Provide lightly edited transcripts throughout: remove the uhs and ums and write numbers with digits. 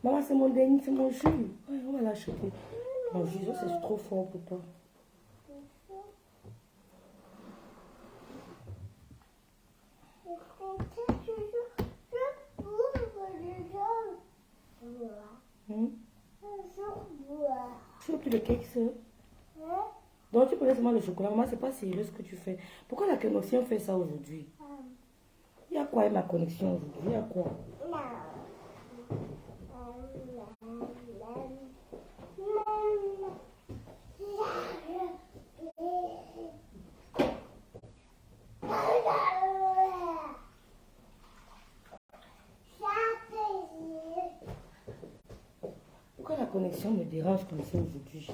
Maman, c'est mon dernier, c'est mon jus. Ouais, on va l'acheter. Mon jus, ça, c'est trop fort pour toi. Tu veux plus de cake, ça? Donc, tu prenais seulement le chocolat. Maman, c'est pas sérieux ce que tu fais. Pourquoi la connexion fait ça aujourd'hui? Il y a quoi avec ma connexion aujourd'hui? Il y a quoi? Pourquoi la connexion me dérange comme ça aujourd'hui?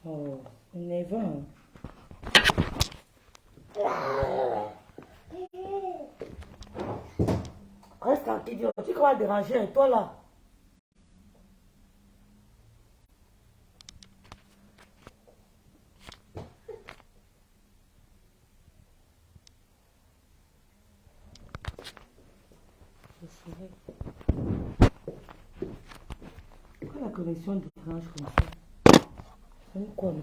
Oh, énervant. Reste tranquille, tu vas déranger, toi là. Pourquoi la connexion dérange comme ça? C'est quoi, non?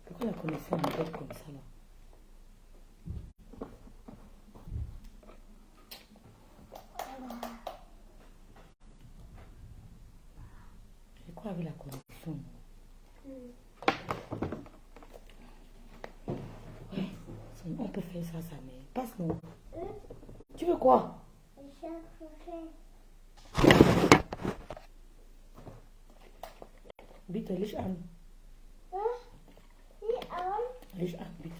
Pourquoi la connexion m'appelle comme ça là? C'est quoi avec la connexion? Ouais, on peut faire ça, ça, mais passe-nous. Tu veux quoi? Bitte, Licht an. Licht an, bitte.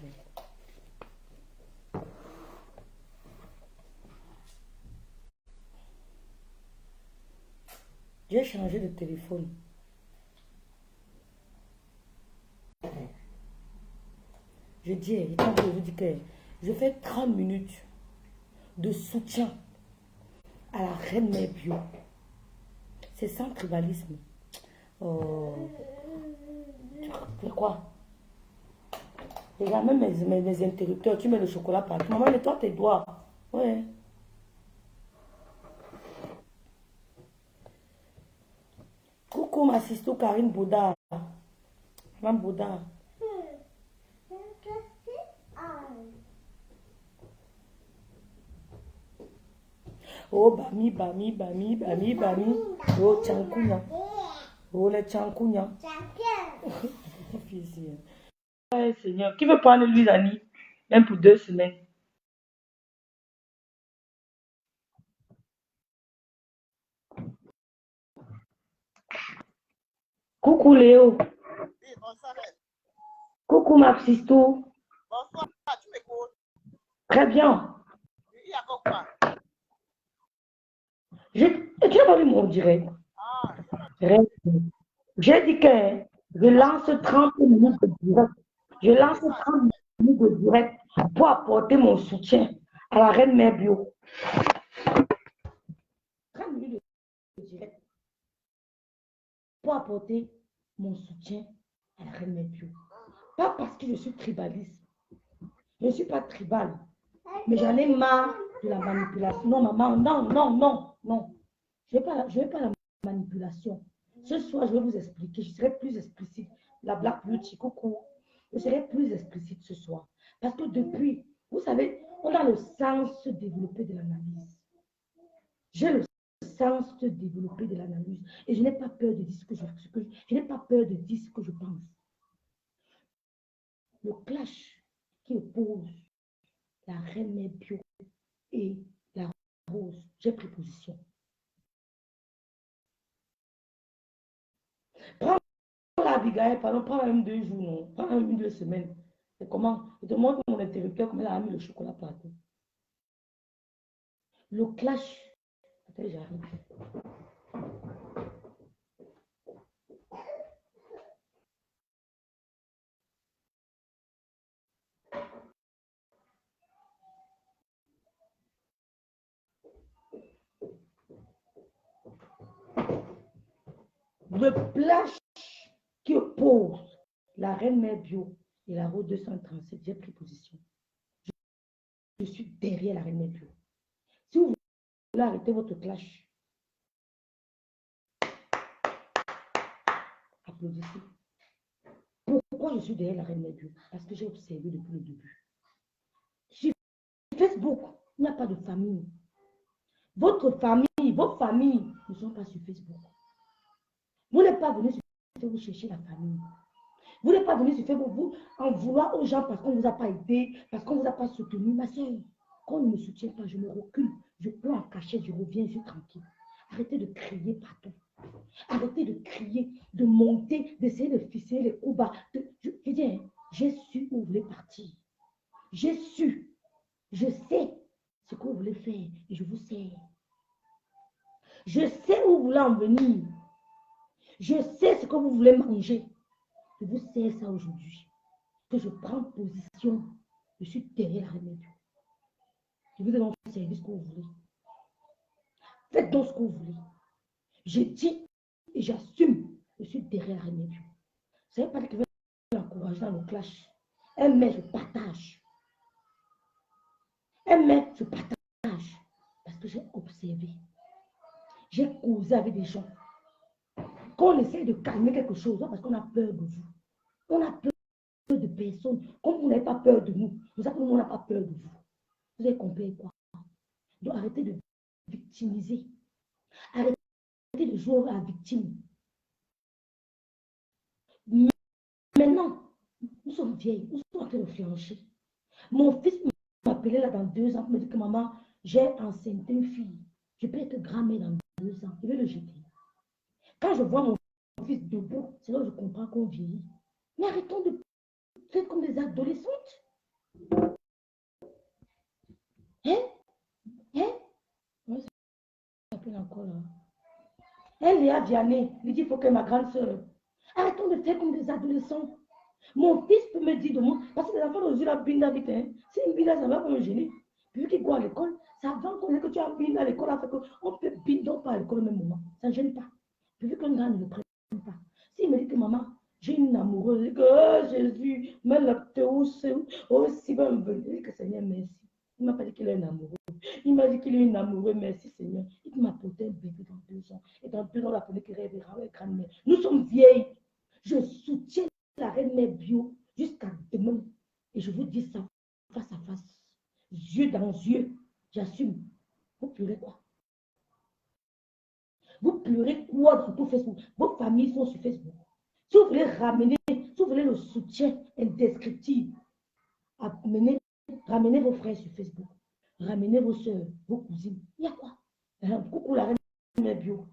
J'ai changé de téléphone. Je vous dis que je fais 30 minutes de soutien à la reine mère bio. C'est sans tribalisme. Oh. C'est quoi? Regarde, même mes interrupteurs, tu mets le chocolat partout. Maman, nettoie tes doigts. Ouais. Coucou ma sister Karine Bouddha. Madame Bouddha. Oh, bami, bami, bami, bami, bami. Oh, tchankounya. Oh, les tchankounya. Ouais, Seigneur. Qui veut prendre l'huile, Annie? Même pour 2 semaines. Coucou Léo. Oui, bonsoir. Coucou ma sistou. Bonsoir, tu m'écoutes? Très bien. Il y a quoi? Tu n'as pas vu mon direct? Ah, J'ai dit que je lance 30 minutes de direct. Je lance 30 minutes de direct pour apporter mon soutien à la reine mère bio. 30 minutes de direct pour apporter mon soutien à la reine mère bio. Pas parce que je suis tribaliste. Je ne suis pas tribal. Mais j'en ai marre de la manipulation. Non, maman, non, non, non, non. Je ne veux pas la manipulation. Ce soir, je vais vous expliquer. Je serai plus explicite. La Black Beauty, coucou. Je serai plus explicite ce soir. Parce que depuis, vous savez, on a le sens développé de l'analyse. J'ai le sens développé de l'analyse. Et je n'ai pas peur de dire ce que je n'ai pas peur de dire ce que je pense. Le clash qui oppose la reine mère bio et la rose, j'ai pris position. Prends la Abigail, pardon, prends même 2 jours, non, prends même 2 semaines. C'est comment? Je te montre mon interrupteur, comment elle a mis le chocolat partout. Le clash. Attends, j'arrive. Le clash qui oppose la reine mère bio et la route 237, j'ai pris position. Je suis derrière la reine Mère-Bio. Si vous voulez arrêter votre clash, applaudissez. Pourquoi je suis derrière la reine Mère-Bio? Parce que j'ai observé depuis le début. Sur Facebook, il n'y a pas de famille. Votre famille, vos familles ne sont pas sur Facebook. Vous n'êtes pas venu sur Facebook vous chercher la famille. Vous n'êtes pas venu sur Facebook vous en vouloir aux gens parce qu'on ne vous a pas aidé, parce qu'on ne vous a pas soutenu. Ma soeur, quand on ne me soutient pas, je me recule, je peux en cacher, je reviens, je suis tranquille. Arrêtez de crier partout. Arrêtez de crier, de monter, d'essayer de ficeler les coups bas. Je dis, hein, j'ai su où vous voulez partir. J'ai su. Je sais ce que vous voulez faire et je vous sais. Je sais où vous voulez en venir. Je sais ce que vous voulez manger. Je vous sais ça aujourd'hui. Que je prends position. Je suis derrière la remède. Je vous ai donc fait service que vous voulez. Faites donc ce que vous voulez. Je dis et j'assume. Je suis derrière la remède. Ça ne veut pas dire que je vais l'encourager dans le clash. Mais je partage. Mais je partage. Parce que j'ai observé. J'ai causé avec des gens. Quand on essaie de calmer quelque chose, parce qu'on a peur de vous. On a peur de personne. Comme vous n'avez pas peur de nous, nous savez que nous, on n'a pas peur de vous. Vous avez compris quoi? Donc arrêtez de victimiser. Arrêtez de jouer à la victime. Maintenant, nous sommes vieilles, nous sommes en train de flancher. Mon fils m'appelait là dans 2 ans, me dit que maman, j'ai enceinte une fille. Je peux être grand-mère dans 2 ans. Je vais le jeter. Quand je vois mon fils debout, c'est là que je comprends qu'on vieillit. Mais arrêtons de faire comme des adolescentes. Hein? Moi, ça s'appelle encore là. Elle est à Vianney. Il dit, il faut que ma grande soeur. Arrêtons de faire comme des adolescents. Mon fils peut me dire de moi, parce que les enfants d'aujourd'hui, la binda vite. Hein. Si une binda, ça va pas me gêner. Puis qu'il go à l'école, ça va connaître que tu as un binda à l'école, on peut binder pas à l'école au même moment. Ça ne gêne pas. Puis vu qu'un gars ne le prenne pas. S'il me dit que maman, j'ai une amoureuse, que oh, Jésus, mais le aussi va me venir, que Seigneur, merci. Il ne m'a pas dit qu'il est un amoureux. Il m'a dit qu'il est un amoureux, merci Seigneur. Il m'a apporté un bébé dans 2 ans. Et dans 2 ans, la police qui rêvera avec grand-mère. Nous sommes vieilles. Je soutiens la reine Mère-Bio jusqu'à demain. Et je vous dis ça face à face, yeux dans yeux. J'assume. Vous pleurez quoi? Vous pleurez quoi dans tout Facebook? Vos familles sont sur Facebook. Si vous voulez ramener, si vous voulez le soutien indescriptible, ramenez vos frères sur Facebook. Ramenez vos soeurs, vos cousines. Il y a quoi? Coucou la reine Mère-Bio.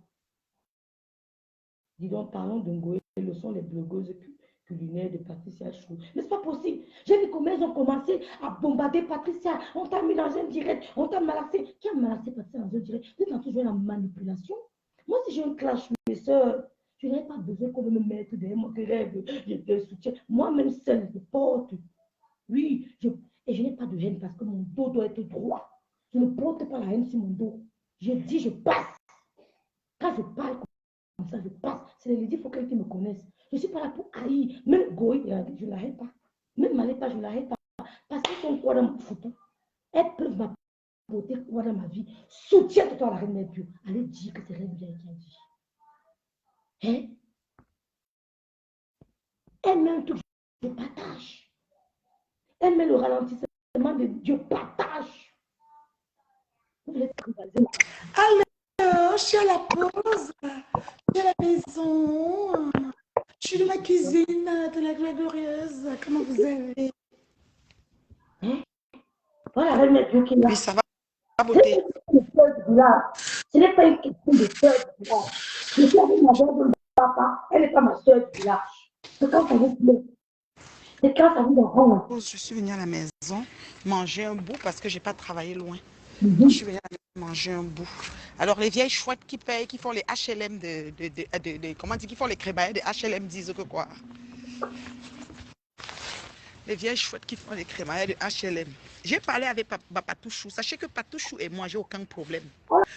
Dis donc, parlons de Ngoé, le sont les blogueuses culinaires de Patricia Chou. Mais c'est pas possible. J'ai vu comment ils ont commencé à bombarder Patricia. On t'a mis dans un direct, on t'a malaxé. Qui a malaxé Patricia dans un direct? Vous avez toujours la manipulation. Moi, si j'ai un clash, mes soeurs, je n'ai pas besoin qu'on me mette derrière mon rêve, je soutiens. Moi-même seule, je porte. Oui, et je n'ai pas de haine parce que mon dos doit être droit. Je ne porte pas la haine sur mon dos. Je dis, je passe. Quand je parle comme ça, je passe. C'est les ladies, il faut qu'elles me connaissent. Je ne suis pas là pour haïr. Même Goï, je ne l'arrête pas. Même Malépa, je ne l'arrête pas. Parce qu'elles sont quoi dans mon photo? Elles peuvent m'apporter quoi dans ma vie? Soutiens-toi à la reine Mère-Bio. Allez dire que c'est Reine Bien qui a dit. Hein? Elle met un truc, je partage. Elle met le ralentissement de Dieu, partage. Vous voulez tribaliser. Alors, je suis à la pause. Je suis à la maison. Je suis dans la cuisine de la Gloire Glorieuse. Comment vous allez? Hein? Voilà la reine Mère-Bio qui est là. Oui, ça va, beauté. Ce n'est pas une question de soeur du village. Je suis avec ma soeur de papa, elle n'est pas ma soeur du village. C'est quand ça vous plaît. C'est quand ça vous rend. Je suis venue à la maison manger un bout parce que je n'ai pas travaillé loin. Je suis venue à la maison manger un bout. Alors, les vieilles chouettes qui payent, qui font les HLM comment dire, qui font les crémaillères de HLM disent que quoi? Les vieilles chouettes qui font les crémaillères de HLM. J'ai parlé avec Patouchou. Sachez que Patouchou et moi, j'ai aucun problème.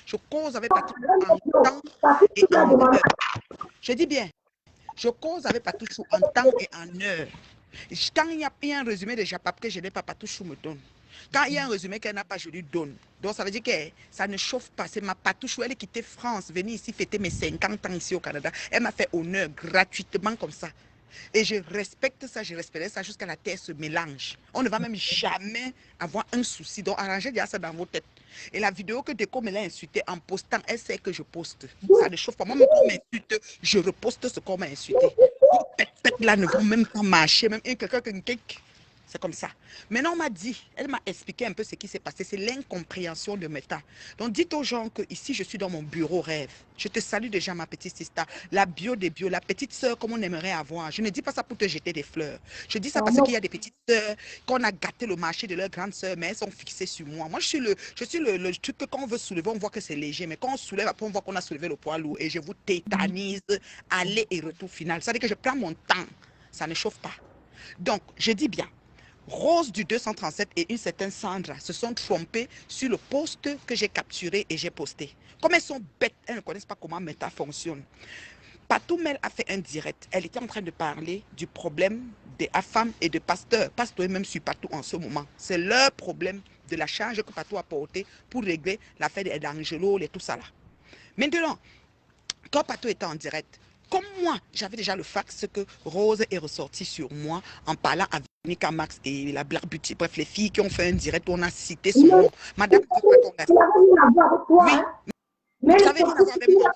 Je cause avec Patouchou en temps et en heure. Je dis bien, je cause avec Patouchou en temps et en heure. Quand il y a un résumé de Japap que je n'ai pas, Patouchou me donne. Quand il y a un résumé qu'elle n'a pas, je lui donne. Donc ça veut dire que ça ne chauffe pas. C'est ma Patouchou, elle est quittée France, venue ici fêter mes 50 ans ici au Canada. Elle m'a fait honneur gratuitement comme ça. Et je respecte ça, je respecte ça jusqu'à la terre se mélange. On ne va même jamais avoir un souci. Donc arrangez déjà ça dans vos têtes. Et la vidéo que Déco me l'a insulté en postant, elle sait que je poste. Ça ne chauffe pas. Moi, même quand on m'insulte, je reposte ce qu'on m'a insulté. Les têtes là ne vont même pas marcher. Même quelqu'un qui... C'est comme ça. Maintenant, on m'a dit, elle m'a expliqué un peu ce qui s'est passé. C'est l'incompréhension de Meta. Donc, dites aux gens que ici, je suis dans mon bureau rêve. Je te salue déjà, ma petite sister. La bio des bio, la petite sœur comme on aimerait avoir. Je ne dis pas ça pour te jeter des fleurs. Je dis ça parce qu'il y a des petites sœurs qu'on a gâté le marché de leur grande sœur, mais elles sont fixées sur moi. Moi, je suis le truc que quand on veut soulever, on voit que c'est léger. Mais quand on soulève, après, on voit qu'on a soulevé le poids lourd. Et je vous tétanise, aller et retour final. Ça veut dire que je prends mon temps. Ça ne chauffe pas. Donc, je dis bien. Rose du 237 et une certaine Sandra se sont trompées sur le post que j'ai capturé et j'ai posté. Comme elles sont bêtes, elles ne connaissent pas comment Meta fonctionne. Patoumel a fait un direct. Elle était en train de parler du problème des AFAM et de Pasteur. Pasteur est même sur Patou en ce moment. C'est leur problème de la charge que Patou a portée pour régler l'affaire d'Angelo et tout ça là. Maintenant, quand Patou était en direct, comme moi, j'avais déjà le fax que Rose est ressortie sur moi en parlant avec Nika Max et la Black Beauty. Bref, les filles qui ont fait un direct, on a cité son nom. Madame, oui, vous avez rien à voir avec moi.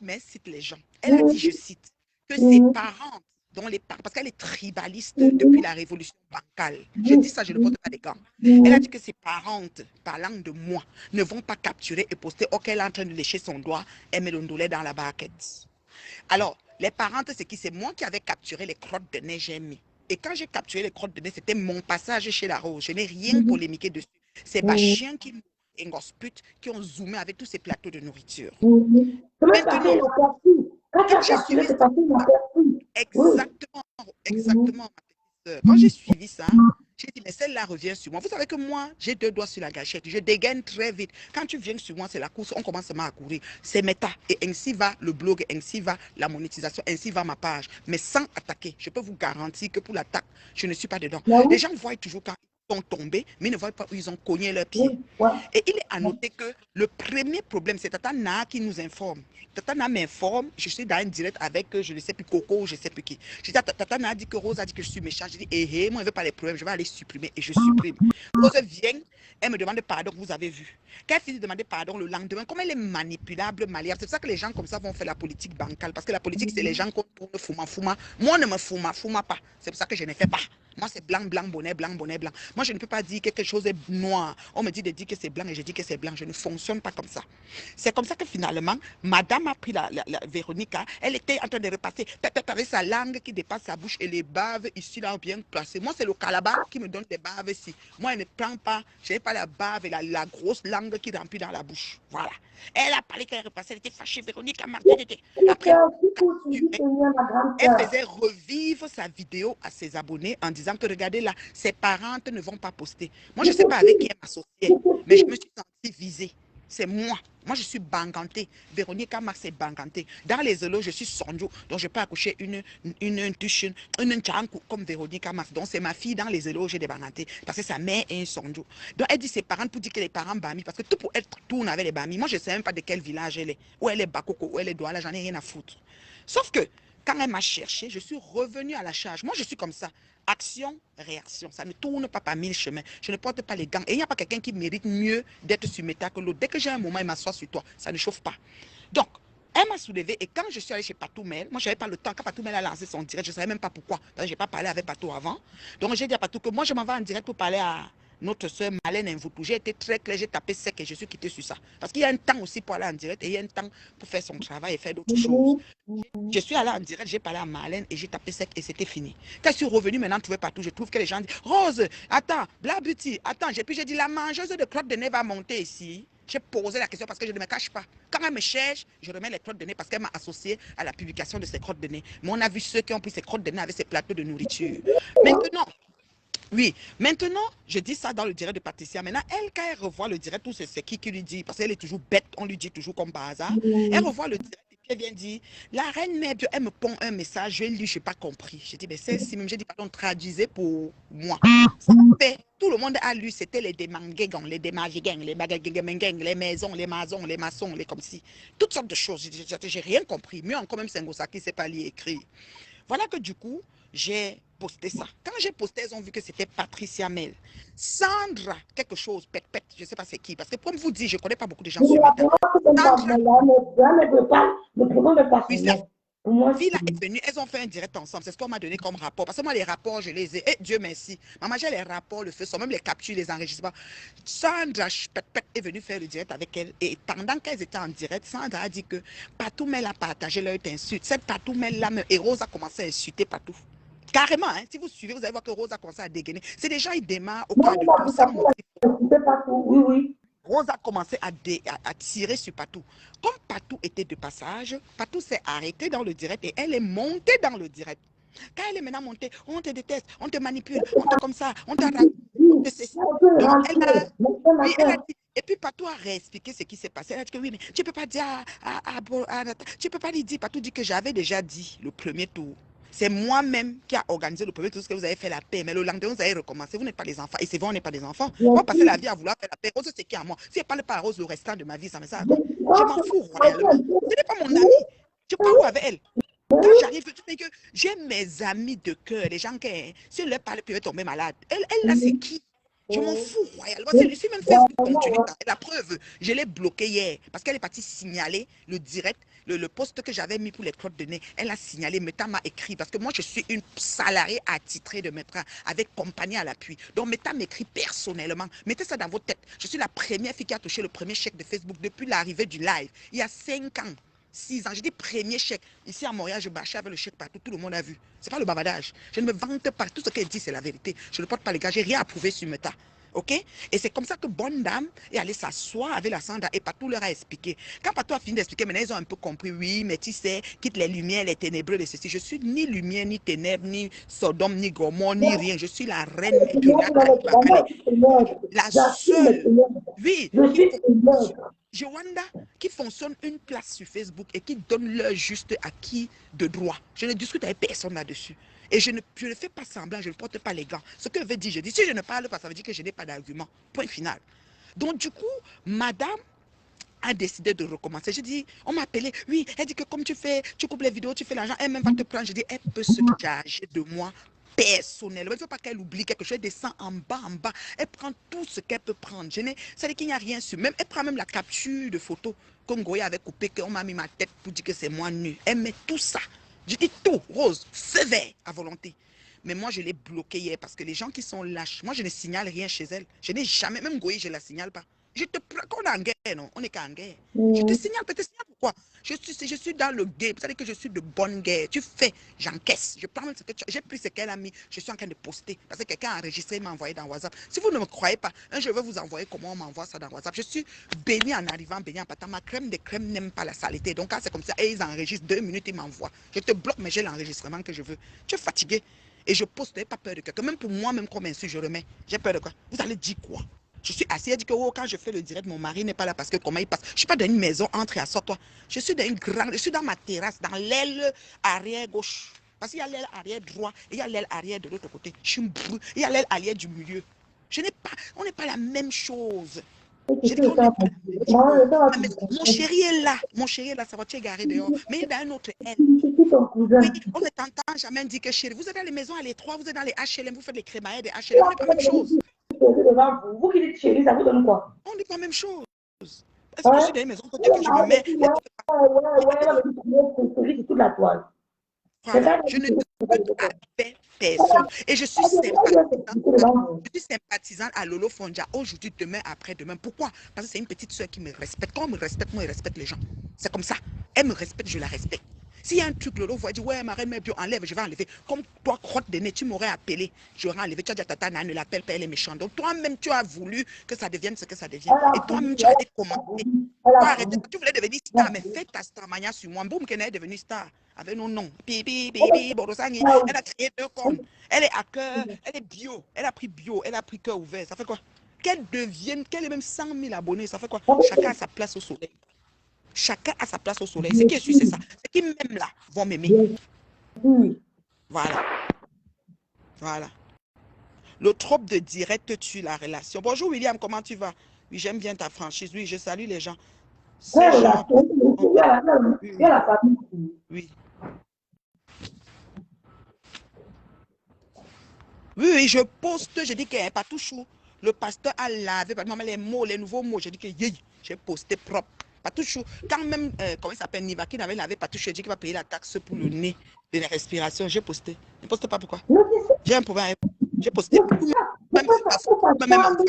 Mais elle cite les gens. Elle a dit, je cite, que ses parents, dont les parents, parce qu'elle est tribaliste depuis la révolution bancale. Je dis ça, je ne porte pas des gants. Elle a dit que ses parents, parlant de moi, ne vont pas capturer et poster, ok, elle est en train de lécher son doigt et me l'ondouler dans la barquette. Alors, les parents, c'est moi qui avais capturé les crottes de nez, j'ai mis. Et quand j'ai capturé les crottes de nez, c'était mon passage chez la Rose. Je n'ai rien polémiqué dessus. C'est ma chien qui qui ont zoomé avec tous ces plateaux de nourriture. Maintenant, quand j'ai suivi ça, exactement, quand j'ai suivi ça, j'ai dit, mais celle-là revient sur moi. Vous savez que moi, j'ai 2 doigts sur la gâchette. Je dégaine très vite. Quand tu viens sur moi, c'est la course. On commence à courir. C'est méta. Et ainsi va le blog, ainsi va la monétisation, ainsi va ma page. Mais sans attaquer. Je peux vous garantir que pour l'attaque, je ne suis pas dedans. Les gens voient toujours quand ils sont tombés, mais ils ne voient pas où ils ont cogné leurs pieds. Et il est à noter que le premier problème, c'est Tata Na qui nous informe. Tata Na m'informe, je suis dans un direct avec, je ne sais plus, Coco, je ne sais plus qui. Je dis, Tata Na a dit que Rose a dit que je suis méchant. Je dis, moi, je ne veux pas les problèmes, je vais aller supprimer. Et je supprime. Rose vient, elle me demande pardon, vous avez vu. Quand elle finit de demander pardon le lendemain, comme elle est manipulable, malléable, c'est pour ça que les gens comme ça vont faire la politique bancale. Parce que la politique, c'est les gens qu'on tourne fouma. Moi, ne me fouma pas. C'est pour ça que je ne fais pas. Moi, c'est blanc, bonnet, blanc. Moi, je ne peux pas dire que quelque chose est noir. On me dit de dire que c'est blanc et je dis que c'est blanc. Je ne fonctionne pas comme ça. C'est comme ça que finalement, madame a pris la Véronica. Elle était en train de repasser avec sa langue qui dépasse sa bouche et les baves ici, là, bien placées. Moi, c'est le calabar qui me donne des baves ici. Moi, elle ne prend pas, je n'ai pas la bave et la grosse langue qui remplit dans la bouche. Voilà. Elle a parlé qu'elle repassait, elle était fâchée, Véronica Martin. Après, elle faisait revivre sa vidéo à ses abonnés en disant que regardez là, ses parents ne vont pas poster. Moi, je ne sais pas avec qui elle m'associait, mais je me suis sentie visée. C'est moi. Moi, je suis bangantée. Véronique Marx est bangantée. Dans les élos, je suis sonjo. Donc, je peux accoucher une touche, une tchankou comme Véronique Marx. Donc, c'est ma fille dans les élos, j'ai des bangantées. Parce que sa mère est un sonjo. Donc, elle dit ses parents pour dire que les parents bami. Parce que tout pour être tourne avec les bami. Moi, je ne sais même pas de quel village elle est. Où elle est Bakoko, où elle est Douala, j'en ai rien à foutre. Sauf que, quand elle m'a cherché, je suis revenue à la charge. Moi, je suis comme ça. Action, réaction. Ça ne tourne pas par 1000 chemins. Je ne porte pas les gants. Et il n'y a pas quelqu'un qui mérite mieux d'être sur Meta que l'autre. Dès que j'ai un moment, il m'assoit sur toi. Ça ne chauffe pas. Donc, elle m'a soulevé. Et quand je suis allée chez Patoumel, moi, je n'avais pas le temps. Quand Patoumel a lancé son direct, je ne savais même pas pourquoi. Parce que je n'ai pas parlé avec Patou avant. Donc, j'ai dit à Patou que moi, je m'en vais en direct pour parler à notre soeur Malène Nvoutou. J'ai été très clair, j'ai tapé sec et je suis quitté sur ça. Parce qu'il y a un temps aussi pour aller en direct et il y a un temps pour faire son travail et faire d'autres choses. Je suis allée en direct, j'ai parlé à Marlène et j'ai tapé sec et c'était fini. Quand je suis revenue maintenant, trouver partout, je trouve que les gens disent Rose, attends, Black Beauty, attends. J'ai dit la mangeuse de crottes de nez va monter ici. J'ai posé la question parce que je ne me cache pas. Quand elle me cherche, je remets les crottes de nez parce qu'elle m'a associé à la publication de ces crottes de nez. Mais on a vu ceux qui ont pris ces crottes de nez avec ces plateaux de nourriture. Maintenant, oui, maintenant, je dis ça dans le direct de Patricia. Maintenant, elle, quand elle revoit le direct, tout c'est qui lui dit, parce qu'elle est toujours bête, on lui dit toujours comme par hasard. Elle revoit le direct et Elle vient dire, la reine mère, elle me pond un message, je lis, je n'ai pas compris. J'ai dit, mais c'est si même, j'ai dit, pardon, traduisez pour moi. Ça fait, tout le monde a lu, c'était les démanguégans, les démagégans, les bagagégamengans, les maisons, les maçons, les comme si. Toutes sortes de choses. J'ai rien compris. Mieux encore, même Sengosaki ne sait pas lire et écrire. Voilà que du coup, j'ai posté ça. Quand j'ai posté, ils ont vu que c'était Patricia Mel. Sandra, quelque chose, pète, je ne sais pas c'est qui. Parce que comme vous dites, je ne connais pas beaucoup de gens Oui, sur la Meta. Sandra, le prénom n'est pas oui, son la nom. Pour moi, fille-là est venue, elles ont fait un direct ensemble. C'est ce qu'on m'a donné comme rapport. Parce que moi, les rapports, je les ai. Et Dieu merci. Maman, j'ai les rapports, le feu, même les captures, les enregistrements. Sandra est venue faire le direct avec elle. Et pendant qu'elles étaient en direct, Sandra a dit que Patoumel a partagé leur insulte. Cette Patoumel-là, et Rose a commencé à insulter Patou. Carrément, hein, si vous suivez, vous allez voir que Rose a commencé à dégainer. C'est des gens, ils démarrent au moi, cas de il a tout, dit sans ça, motif. c'était pas tout. Oui, oui. Rose a commencé à tirer sur Patou. Comme Patou était de passage, Patou s'est arrêtée dans le direct et elle est montée dans le direct. Quand elle est maintenant montée, on te déteste, on te manipule, on te comme ça, on t'a raconté, on te ceci. Donc oui, elle a dit, et puis Patou a réexpliqué ce qui s'est passé. Elle a dit que oui, mais tu ne peux pas dire tu peux pas lui dire. Patou dit que j'avais déjà dit le premier tour. C'est moi-même qui a organisé le premier tour, parce que vous avez fait la paix. Mais le lendemain, vous avez recommencé. Vous n'êtes pas les enfants. Et c'est vrai, on n'est pas des enfants. Moi, passer la vie à vouloir faire la paix. Rose, c'est qui à moi? Si elle ne parle pas à Rose le restant de ma vie, ça me sert à quoi? Je m'en fous royalement. Ce n'est pas mon amie. Je parle où avec elle? Quand j'arrive, je sais que j'ai mes amis de cœur, les gens qui, si elle leur parle, peuvent tomber malade. Elle là, c'est qui? Je m'en fous royalement. Si même Facebook continue, la preuve, je l'ai bloquée hier parce qu'elle est partie signaler le direct, le post que j'avais mis pour les crottes de nez. Elle a signalé, Meta m'a écrit parce que moi, je suis une salariée attitrée de Meta avec compagnie à l'appui. Donc, Meta m'écrit personnellement. Mettez ça dans votre tête. Je suis la première fille qui a touché le premier chèque de Facebook depuis l'arrivée du live, il y a 5 ans. 6 ans, j'ai dit premier chèque. Ici à Montréal, je marchais avec le chèque partout, tout le monde a vu. C'est pas le bavardage. Je ne me vante pas. Tout ce qu'elle dit, c'est la vérité. Je ne porte pas les gars, j'ai rien à prouver sur Meta. OK? Et c'est comme ça que Bonne Dame est allée s'asseoir avec la Sandra et Patou leur a expliqué. Quand Patou a fini d'expliquer, maintenant ils ont un peu compris. Oui, mais tu sais, quitte les lumières, les ténébreux, les ceci. Je suis ni lumière, ni ténèbres, ni Sodome, ni Gomorrhe, ni rien. Je suis la reine du lac la seule. Oui, Je suis ténèbre. Joanda qui fonctionne une place sur Facebook et qui donne l'heure juste à qui de droit. Je ne discute avec personne là-dessus. Et je ne fais pas semblant, je ne porte pas les gants. Ce que veut dire, je dis, si je ne parle pas, ça veut dire que je n'ai pas d'argument. Point final. Donc du coup, madame a décidé de recommencer. Je dis, on m'a appelé, oui, elle dit que comme tu fais, tu coupes les vidéos, tu fais l'argent, elle même va te prendre. Je dis, elle peut se charger de moi personnellement. Il ne faut pas qu'elle oublie quelque chose. Elle descend en bas. Elle prend tout ce qu'elle peut prendre. Ça veut dire qu'il n'y a rien sur. Même, elle prend même la capture de photo comme Goya avait coupé, qu'on m'a mis ma tête pour dire que c'est moi nu. Elle met tout ça. Je dis tout, rose, feu vert à volonté. Mais moi, je l'ai bloqué hier parce que les gens qui sont lâches, moi, je ne signale rien chez elle. Je n'ai jamais, même Goya, je ne la signale pas. Je te plains qu'on est en guerre, non? On n'est qu'en guerre. Je te signale, pourquoi? Je suis dans le game. Vous savez que je suis de bonne guerre. Tu fais, j'encaisse. Je prends ce que j'ai pris ce qu'elle a mis. Je suis en train de poster. Parce que quelqu'un a enregistré et m'a envoyé dans WhatsApp. Si vous ne me croyez pas, je vais vous envoyer comment on m'envoie ça dans WhatsApp. Je suis béni en arrivant, béni en partant. Ma crème de crème n'aime pas la saleté. Donc quand c'est comme ça, et ils enregistrent 2 minutes, ils m'envoient. Je te bloque, mais j'ai l'enregistrement que je veux. Tu es fatigué. Et je poste, pas peur de quelqu'un. Même pour moi-même, comme insulte, je remets. J'ai peur de quoi? Vous allez dire quoi? Je suis assise, elle dit que oh, quand je fais le direct, mon mari n'est pas là parce que comment il passe. Je ne suis pas dans une maison, entre et assort-toi. Je suis dans une grande, je suis dans ma terrasse, dans l'aile arrière gauche. Parce qu'il y a l'aile arrière droit et il y a l'aile arrière de l'autre côté. Je suis brûlée. Il y a l'aile arrière du milieu. On n'est pas la même chose. J'ai dit qu'on n'est pas la même chose. Mon chéri est là, sa voiture est garée dehors. Mais il est dans un autre aile. Oui, on ne t'entend jamais dire que chéri. Vous êtes dans les maisons à l'étroit, vous êtes dans les HLM, vous faites les crémaillères des HLM. On n'est pas la même chose. Vous qui dites chérie, ça vous donne quoi? On n'est pas la même chose. Est-ce que je suis dans une maison pour dire que je me mets c'est toute la toile. voilà, je ne discute avec personne. Et je suis sympathisante à Lolo Fonja aujourd'hui, demain, après-demain. Pourquoi? Parce que c'est une petite soeur qui me respecte. Quand on me respecte, moi, je respecte les gens. C'est comme ça. Elle me respecte, je la respecte. S'il y a un truc, Lolo va dire, ouais, ma reine, mais bien, enlève, je vais enlever. Comme toi, crotte de nez, tu m'aurais appelé, j'aurais enlevé. Tu as dit à Tata, ne l'appelle pas, elle est méchante. Donc, toi-même, tu as voulu que ça devienne ce que ça devient. Et toi-même, tu as été commenté. Tu voulais devenir star, mais fais ta starmania sur moi. Boum, qu'elle est devenue star. Avec nos noms. Bibi, Borosani. Elle a créé 2 comptes. Elle est à cœur, elle est bio. Elle a pris bio, elle a pris cœur ouvert. Ça fait quoi? Qu'elle devienne, qu'elle ait même 100 000 abonnés, ça fait quoi? Chacun a sa place au soleil. Chacun a sa place au soleil. Ce qui est sûr, c'est ça. Ceux qui m'aiment là vont m'aimer. Voilà. Voilà. Le trop de direct tue la relation. Bonjour William, comment tu vas? Oui, j'aime bien ta franchise. Oui, je salue les gens. Ces gens. Il y a la famille. Oui. Oui, oui, je poste, je dis qu'il n'y a pas tout chou. Le pasteur a lavé, maman, les mots, les nouveaux mots. Je dis que j'ai posté propre. Pas tout chou. Quand même, comment il s'appelle, Niva, qui n'avait lavé pas tout chou, j'ai dit qu'il va payer la taxe pour le nez de la respiration. J'ai posté. Je ne poste pas pourquoi. J'ai un problème. J'ai posté. Même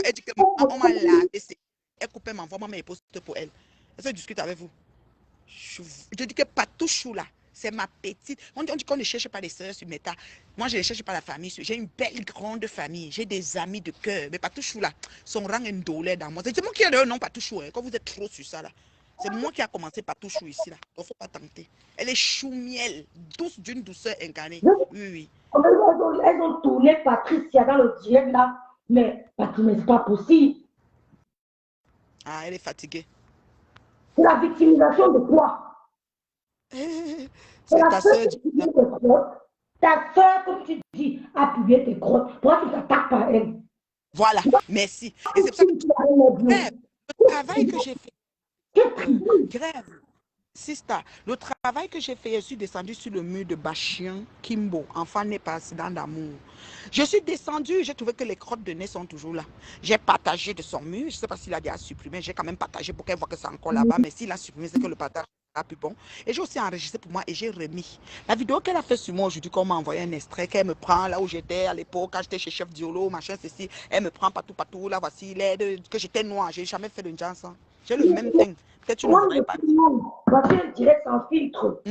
elle dit que on m'a lavé. Elle coupe m'envoie, moi, mais elle poste pour elle. Est-ce que je discute avec vous? Je dis que pas tout chou là. C'est ma petite. On dit qu'on ne cherche pas les sœurs sur Meta. Moi, je ne cherche pas la famille. J'ai une belle grande famille. J'ai des amis de cœur. Mais pas tout chou là. Son rang est dolé dans moi. C'est moi qui ai le nom pas tout chou. Hein. Quand vous êtes trop sur ça là. C'est moi qui a commencé par tout chou ici là. Il ne faut pas tenter. Elle est chou miel. Douce d'une douceur incarnée. Oui, oui. Elles ont tourné Patricia dans le direct là. Mais Patricia, c'est pas possible. Ah, elle est fatiguée. C'est la victimisation de quoi? C'est ta soeur. Ta soeur, comme tu dis, a publié tes grottes. Pourquoi tu t'attaques par elle? Voilà, merci. Et c'est pour ça que le travail que j'ai fait, grève, Sista, le travail que j'ai fait, je suis descendue sur le mur de Bachien, Kimbo, enfant n'est pas accident d'amour. Je suis descendue, j'ai trouvé que les crottes de nez sont toujours là. J'ai partagé de son mur, je ne sais pas s'il a déjà supprimé, j'ai quand même partagé pour qu'elle voit que c'est encore là-bas, mais s'il a supprimé, c'est que le partage sera plus bon. Et j'ai aussi enregistré pour moi et j'ai remis. La vidéo qu'elle a fait sur moi aujourd'hui, qu'on m'a envoyé un extrait, qu'elle me prend là où j'étais à l'époque, quand j'étais chez Chef Diolo, machin, ceci, elle me prend partout, là voici l'aide, que j'étais noire, j'ai jamais fait de jazz. J'ai le même thing. Peut-être tu ne voudrais pas. Direct sans filtre.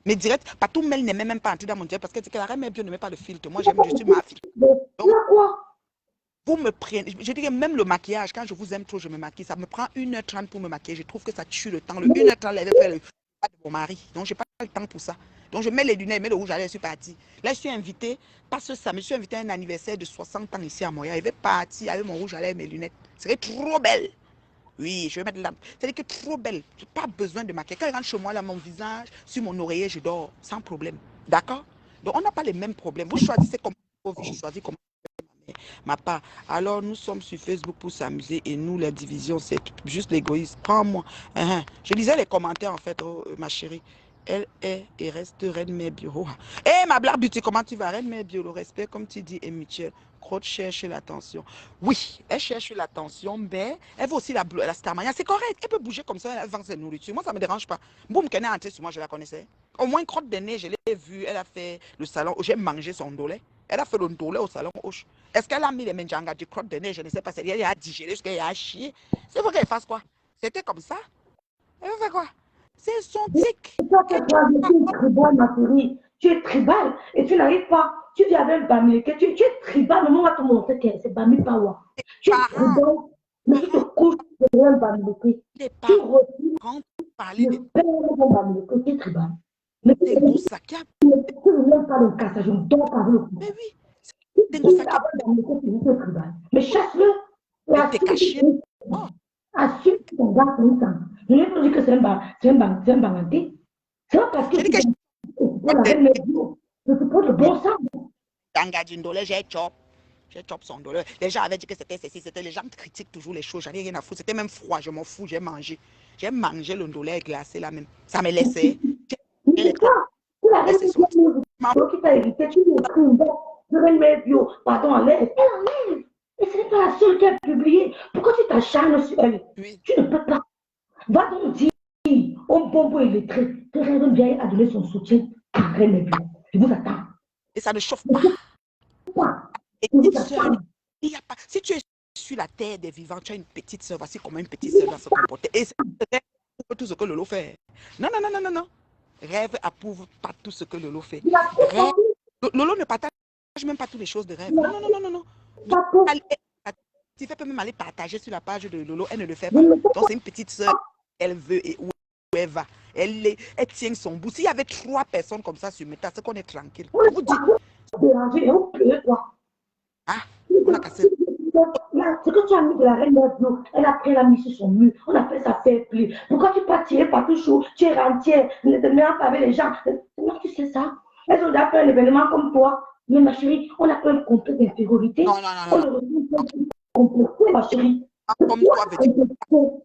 Mais direct, Patou Mel n'est même pas entré dans mon direct parce qu'elle dit qu'elle a même bien ne met pas le filtre. Moi, j'aime, je suis ma fille. Donc, vous me prenez. Je dis que même le maquillage, quand je vous aime trop, je me maquille. Ça me prend 1h30 pour me maquiller. Je trouve que ça tue le temps. Le 1h30, elle fait le pas de mon mari. Donc, je n'ai pas le temps pour ça. Donc, je mets les lunettes, je mets le rouge à lèvres, je suis partie. Là, je suis invitée, pas ce samedi, je suis invitée à un anniversaire de 60 ans ici à Montréal. Je vais partir avec mon rouge à lèvres, mes lunettes. Ce serait trop belle. Oui, je vais mettre là. C'est-à-dire que trop belle. Je n'ai pas besoin de maquiller. Quand je rentre chez moi, là, mon visage, sur mon oreiller, je dors sans problème. D'accord? Donc, on n'a pas les mêmes problèmes. Vous choisissez comment je choisis comment ma part. Alors, nous sommes sur Facebook pour s'amuser et nous, la division, c'est juste l'égoïsme. Prends-moi. Je lisais les commentaires, en fait, oh, ma chérie. Elle est et reste Reine Mère Bio. Hé, ma Black Beauty, comment tu vas? Reine Mère Bio, le respect, comme tu dis, est mutuel. Crotte cherche l'attention. Oui, elle cherche l'attention, mais elle veut aussi la Starmania. C'est correct, elle peut bouger comme ça, elle vend ses nourritures. Moi, ça ne me dérange pas. Boum, qu'elle est entrée sur moi, je la connaissais. Au moins, crotte de nez, je l'ai vue. Elle a fait le salon. J'ai mangé son dolé. Elle a fait le dolé au salon Hoche. Est-ce qu'elle a mis les menjangas du crotte de nez? Je ne sais pas. Elle a digéré jusqu'à elle a chié. C'est vrai qu'elle fasse quoi? C'était comme ça. Elle fait quoi? C'est son tic. Tu es tribal et tu n'arrives pas. Tu dis avec Bamileke, tu es tribal, mais on va te montrer que c'est Bami Pawa. Tu es tribal, mais tu te couches derrière Bamileke. Tu refus parler de Bamileke, tu es tribal. Mais tu ne veux pas le cassage, je dors par le coup. Mais oui. Mais chasse-le. T'es caché. Assume ton gars comme ça. Je n'ai pas dit que c'est un banganté. C'est pas parce que tu es le bon sens. Tangadindole, j'ai chop son dollar. Les gens avaient dit que c'était ceci, c'était les gens critiquent toujours les choses. J'en ai rien à foutre. C'était même froid, je m'en fous, j'ai mangé. J'ai mangé le dollar glacé là même. Ça me laissait. C'est ça. Tu l'avais dit qui t'a évité, tu l'écris. Je vais le mettre bio. Pardon, enlève. Elle enlève. Et ce n'est pas la seule qui a publié. Pourquoi tu t'acharnes sur elle? Oui. Tu ne peux pas. Va donc dire au bon illettré que Reine Bien a donné son soutien à Reine Bio. Je vous attends. Et ça ne chauffe pas. Et petite soeur, il y a pas. Si tu es sur la terre des vivants, tu as une petite soeur, voici comment une petite soeur doit se comporter. Et c'est tout ce que Lolo fait. Non. Rêve approuve pas tout ce que Lolo fait. Lolo ne partage même pas toutes les choses de Rêve. Non. Tu peux même aller partager sur la page de Lolo, elle ne le fait pas. Donc c'est une petite soeur, elle veut et où elle va. Elle tient son bout. S'il y avait 3 personnes comme ça sur Meta, c'est qu'on est tranquille. Je vous dis. Ah, Ah, on a cassé. ce que tu as mis de la reine Mère, elle a pris la mis sur son mur. On appelle ça faire pli. Pourquoi tu pas tirer partout chaud? Tu es rentière, ne te mets pas avec les gens. Non, tu sais ça. Elles ont déjà fait un événement comme toi. Mais ma chérie, on a fait un complexe d'infériorité. Non, non, non, On non. le retrouve complexé, ma chérie. Comme toi, veux-tu Complexé.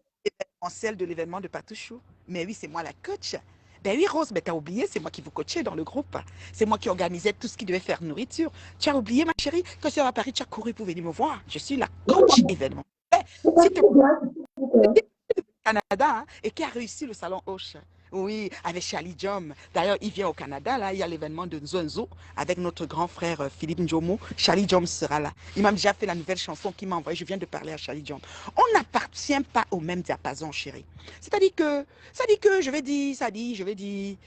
celle de l'événement de Patouchou? Mais oui, c'est moi la coach. Ben oui, Rose, mais t'as oublié, c'est moi qui vous coachais dans le groupe. C'est moi qui organisais tout ce qui devait faire nourriture. Tu as oublié, ma chérie, que sur à Paris, tu as couru pour venir me voir. Je suis la coach événement. Si tu es au Canada hein, et qui a réussi le salon Hoche. Oui, avec Charlie Jom. D'ailleurs, il vient au Canada, là, il y a l'événement de Nzonzo avec notre grand frère Philippe Ndjomo. Charlie Jom sera là. Il m'a déjà fait la nouvelle chanson qu'il m'a envoyée. Je viens de parler à Charlie Jom. On n'appartient pas au même diapason, chérie. C'est-à-dire que, je vais dire,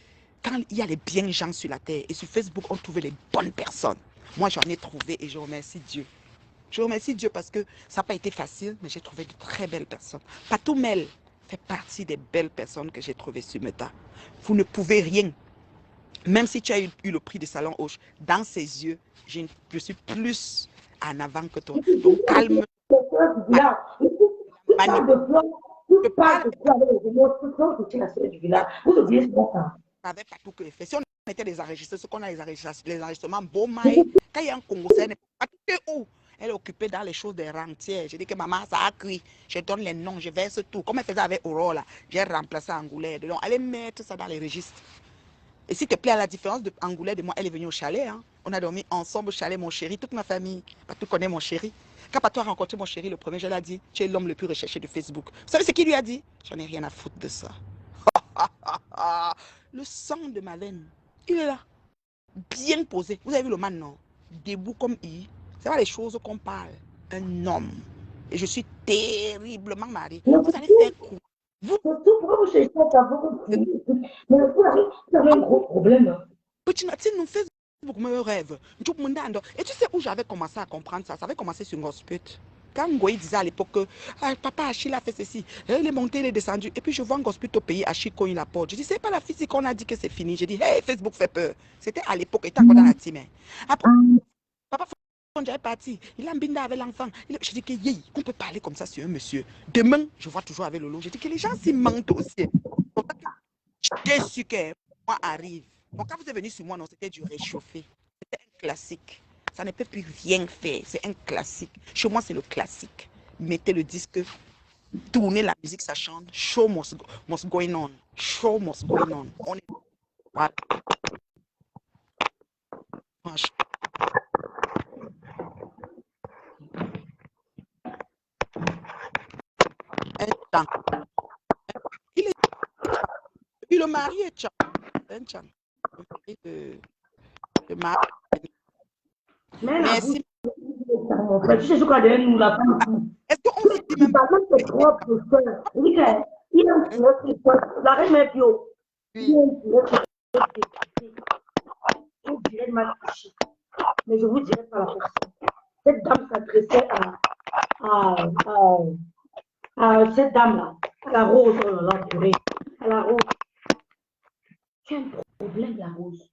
quand il y a les biens gens sur la terre et sur Facebook, on trouve les bonnes personnes. Moi, j'en ai trouvé et je remercie Dieu. Je remercie Dieu parce que ça n'a pas été facile, mais j'ai trouvé de très belles personnes. Patou Mel fait partie des belles personnes que j'ai trouvées sur Meta. Vous ne pouvez rien. Même si tu as eu le prix de Salon Hoche, dans ses yeux, je suis plus en avant que toi. Donc calme. Tu parles de fleurs, tu parles de fleurs avec les émotions, tu es la seule du village. Vous oubliez ce bon temps. Avec Patou que fait. Si on mettait les enregistrements, ce qu'on a les enregistrements, Beaumaï, quand il y a un Congolais, Patou est où? Elle est occupée dans les choses des rentiers. Je dis que maman, ça a cuit. Je donne les noms, je verse tout. Comme elle faisait avec Aurora, j'ai remplacé Angoulais. Donc, allez mettre ça dans les registres. Et s'il te plaît, à la différence de Angoulais de moi, elle est venue au chalet. Hein. On a dormi ensemble au chalet, mon chéri, toute ma famille. Patou connaît mon chéri. Quand Patou a rencontré mon chéri, le premier, je lui ai dit, tu es l'homme le plus recherché de Facebook. Vous savez ce qu'il lui a dit? J'en ai rien à foutre de ça. Le sang de ma veine, il est là. Bien posé. Vous avez vu le man, non? Debout comme il. C'est pas les choses qu'on parle. Un homme. Et je suis terriblement mariée. Vous allez faire quoi? Pourquoi vous cherchez à vous? Mais vous avez un gros problème. Petit matin, nous faisons me rêve. Et tu sais où j'avais commencé à comprendre ça? Ça avait commencé sur Ngosput. Quand Ngoï disait à l'époque que papa Achille a fait ceci, il est monté, il est descendu. Et puis je vois Ngosput au pays, Achille cogne la porte. Je dis, c'est pas la physique qu'on a dit que c'est fini. Je dis, hey, Facebook fait peur. C'était à l'époque, il était encore dans la team. Après, papa Fonja est parti. Il a mbinda avec l'enfant. Je dis que on peut parler comme ça sur un monsieur. Demain, je vois toujours avec Lolo. Je dis que les gens s'y mentent aussi. J'ai su que moi arrive. Donc quand vous êtes venu sur moi, non, c'était du réchauffé. C'était un classique. Ça ne peut plus rien faire. C'est un classique. Chez moi, c'est le classique. Mettez le disque, tournez la musique, ça chante. Show must going on. Show must going on. On est... Voilà. Franchement. Un chant. Il est... Puis le mari est chant. Un chant. Le mari. Merci. Tu sais ce qu'on a donné, nous la femme. Est-ce qu'on se dit même pas? C'est propre, soeur. Il a la reine est bio. Oui. Je dirais mal touché. Mais je vous dirais pas la personne. Cette dame s'adressait à cette dame-là, à la rose, oh là là, purée, à la rose. Tu as un problème, la rose.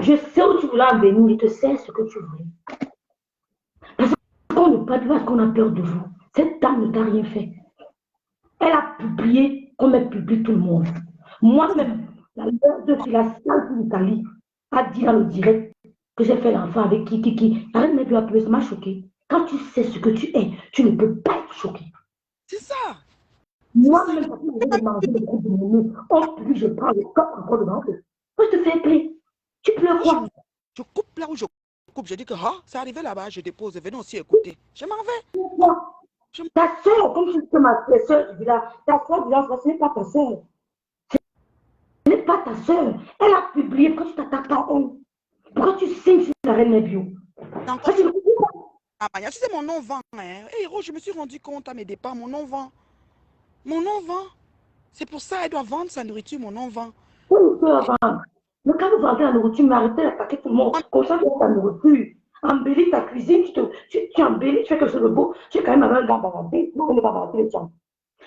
Je sais où tu voulais en venir, je te sais ce que tu voulais. Parce qu'on ne parle pas parce qu'on a peur de vous. Cette dame ne t'a rien fait. Elle a publié comme elle publie tout le monde. Moi-même, la mère de la salle d'Italie a dit dans le direct que j'ai fait l'enfant avec qui. Arrête de appeler, ça m'a choqué. Quand tu sais ce que tu es, tu ne peux pas être choqué. C'est ça. Moi-même, quand je vais manger le groupe de mon nez, en plus, je prends le corps encore devant eux. Moi, je te fais play. Tu pleures quoi? Je coupe là où je coupe. Je dis que c'est arrivé là-bas, je dépose. Venez aussi écouter. Je m'en vais. Ta soeur, comme tu dis que ma soeur du village, ta soeur du village, ce n'est pas ta soeur. Ce n'est pas ta soeur. Elle a publié. Pourquoi tu t'attaques pas en Pourquoi tu signes sur la reine bio? Tu sais, mon nom vend. Hein. Hey, Rose, je me suis rendu compte à mes départs, mon nom vend. Mon nom vend. C'est pour ça qu'elle doit vendre sa nourriture, mon nom vend. Oui, tu peux vendre. Mais quand vous vendez la nourriture, arrêtez d'attaquer tout le monde. Concentre sur ta nourriture. Embellis ta cuisine, tu embellis, tu fais quelque chose de beau. Tu es quand même avec un gars bavarder. Non, on ne va pas bavarder les gens.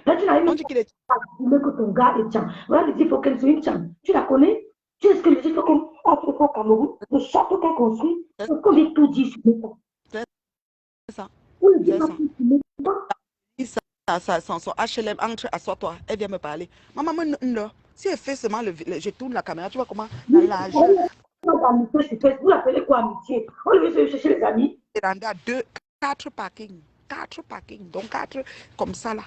Là, tu n'arrives pas à dire que ton gars est tchang. Voilà, il faut qu'elle soit une tchang. Tu la connais? Tu sais ce que les gens font au Cameroun? Le château qu'elle construit, c'est qu'on est tout dit sur ça. C'est ça. Oui, C'est ça. son HLM, entre, assois-toi, elle vient me parler. Maman, non. Si elle fait seulement, je tourne la caméra, tu vois comment, dans l'âge, Vous l'appelez quoi amitié? On devait chercher les amis. à 4 parkings. 4 parkings, donc 4 comme ça là.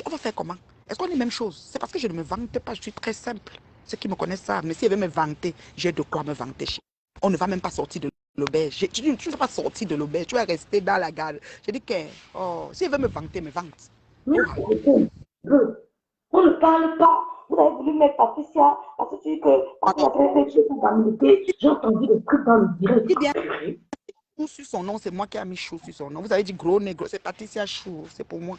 On va faire comment? Est-ce qu'on est même chose? C'est parce que je ne me vante pas, je suis très simple. Ceux qui me connaissent savent, mais si elle veut me vanter, j'ai de quoi me vanter. On ne va même pas sortir de l'auberge. Tu ne vas pas sortir de l'auberge, tu vas rester dans la gare. Je dis que, oh, si elle veut me vanter, me vante. Mais on ne parle pas. Vous avez voulu mettre Patricia parce que tu dis que parce qu'il a fait quelque chose d'amitié. J'ai entendu des trucs dans le direct. Si bien, Chou sur son nom, c'est moi qui ai mis Chou sur son nom. Vous avez dit gros négro, c'est Patricia Chou, c'est pour moi.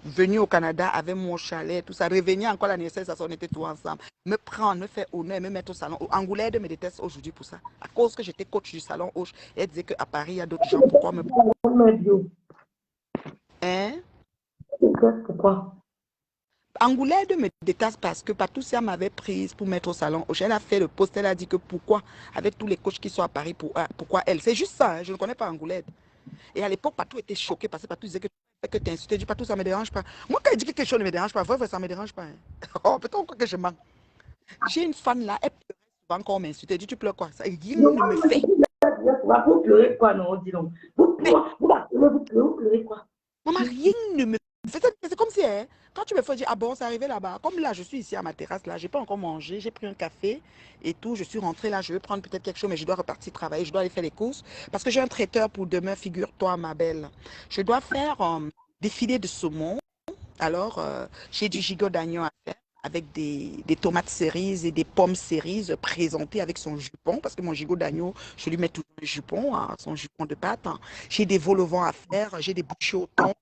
Venu au Canada avec mon chalet, tout ça, revenir encore l'année ça, on était tous ensemble. Me prendre, me faire honneur, me mettre au salon. Angoulême me déteste aujourd'hui pour ça. À cause que j'étais coach du salon Hoche, elle disait qu'à Paris, il y a d'autres gens. Pourquoi me. Hein? Pourquoi? Angoulême me déteste parce que Patricia m'avait prise pour mettre au salon Hoche. Elle a fait le post, elle a dit que pourquoi, avec tous les coachs qui sont à Paris, pourquoi elle. C'est juste ça, hein, je ne connais pas Angoulême. Et à l'époque, Patou était choqué parce que Patou disait que tu insultais. Je dis, Patou, ça ne me dérange pas. Moi, quand il dit que quelque chose ne me dérange pas, ça ne me dérange pas. Hein. Oh, peut-être que je mens. J'ai une fan là, elle pleurait souvent quand on m'insultait. Tu pleures quoi? Ça, rien ne me fait. Vous pleurez quoi, non? Dis donc. Vous pleurez quoi? Maman, rien ne me fait. C'est comme si, hein, quand tu me fais dire, ah bon, c'est arrivé là-bas. Comme là, je suis ici à ma terrasse, là, je n'ai pas encore mangé, j'ai pris un café et tout. Je suis rentrée là, je vais prendre peut-être quelque chose, mais je dois repartir travailler, je dois aller faire les courses. Parce que j'ai un traiteur pour demain, figure-toi, ma belle. Je dois faire des filets de saumon. Alors, j'ai du gigot d'agneau à faire avec des tomates cerises et des pommes cerises présentées avec son jupon, parce que mon gigot d'agneau, je lui mets toujours le jupon, hein, son jupon de pâte. Hein. J'ai des vol au vent à faire, j'ai des bouchées au thon,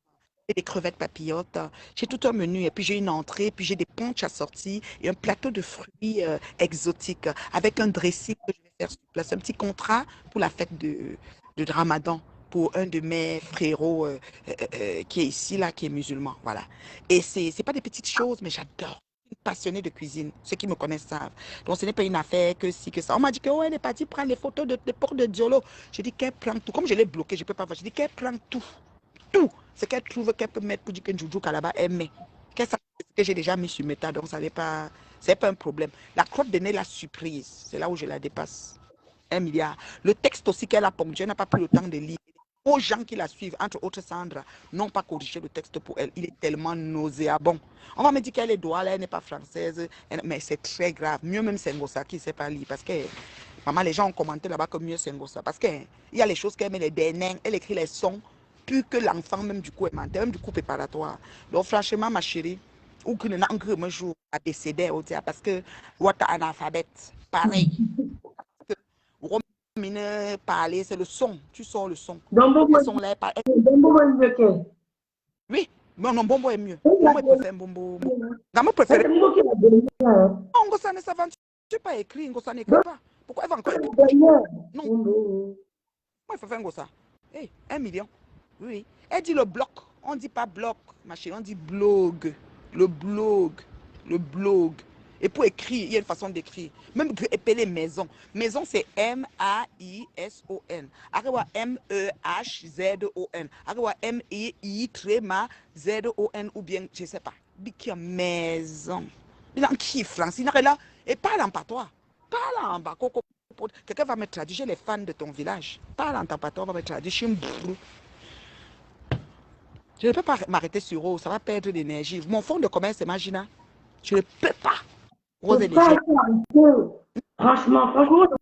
j'ai des crevettes papillotes, j'ai tout un menu, et puis j'ai une entrée, puis j'ai des punchs assortis et un plateau de fruits exotiques avec un dressing que je vais faire sur place, un petit contrat pour la fête de Ramadan pour un de mes frérots qui est ici, là, qui est musulman. Voilà. Et c'est pas des petites choses, mais j'adore. Une passionnée de cuisine. Ceux qui me connaissent savent. Donc, ce n'est pas une affaire que si, que ça. On m'a dit que, oh, elle est partie prendre les photos de portes de Diolo. J'ai dit qu'elle prend tout. Comme je l'ai bloqué, je ne peux pas voir. J'ai dit qu'elle prend tout. Tout. Ce qu'elle trouve qu'elle peut mettre pour dire que Njoujou Kalaba, elle met. Qu'elle sache que j'ai déjà mis sur Meta, donc ça n'est pas, c'est pas un problème. La crotte de nez, la surprise, c'est là où je la dépasse. 1 milliard. Le texte aussi qu'elle a ponctué, elle n'a pas pris le temps de lire. Aux gens qui la suivent, entre autres Sandra, n'ont pas corrigé le texte pour elle. Il est tellement nauséabond. On va me dire qu'elle est douale, elle n'est pas française, mais c'est très grave. Mieux même Sengosa qui ne sait pas lire. Parce que, maman, les gens ont commenté là-bas que mieux Sengosa. Parce qu'il y a les choses qu'elle met, les derniers, elle écrit les sons, plus que l'enfant, même du coup, est menteur, même du coup préparatoire. Donc, franchement, ma chérie, ou que n'a un jour à décéder, parce que, what analphabète, pareil. Parler, c'est le son. Tu sors le son. Le son là, bonbon est mieux qu'elle. oui, mais non, bonbon est mieux. Moi, je préfère bonbon. Dans mon préféré. C'est qui l'a donné. Non, Ngossa ne s'aventure pas écrit. Ngossa n'écrit pas. Pourquoi elle va encore écrire? Non. Moi, il faut faire Ngossa. Hey, 1 million. Oui. Elle dit le bloc. On ne dit pas bloc, ma chérie. On dit blog. Le blog. Le blog. Et pour écrire, il y a une façon d'écrire. Même épeler maison. Maison, c'est M-A-I-S-O-N. Arriva M-E-H-Z-O-N. Arriva M-I-I-Z-O-N ou bien, je ne sais pas. Bikia maison. Il en kiffe, France. Il est là. Et parle en patois. Parle en bas. Quelqu'un va me traduire. J'ai les fans de ton village. Parle en patois, on va me traduire. Je ne peux pas m'arrêter sur eau. Ça va perdre d'énergie. Mon fonds de commerce, c'est Magina. Je ne peux pas. Franchement,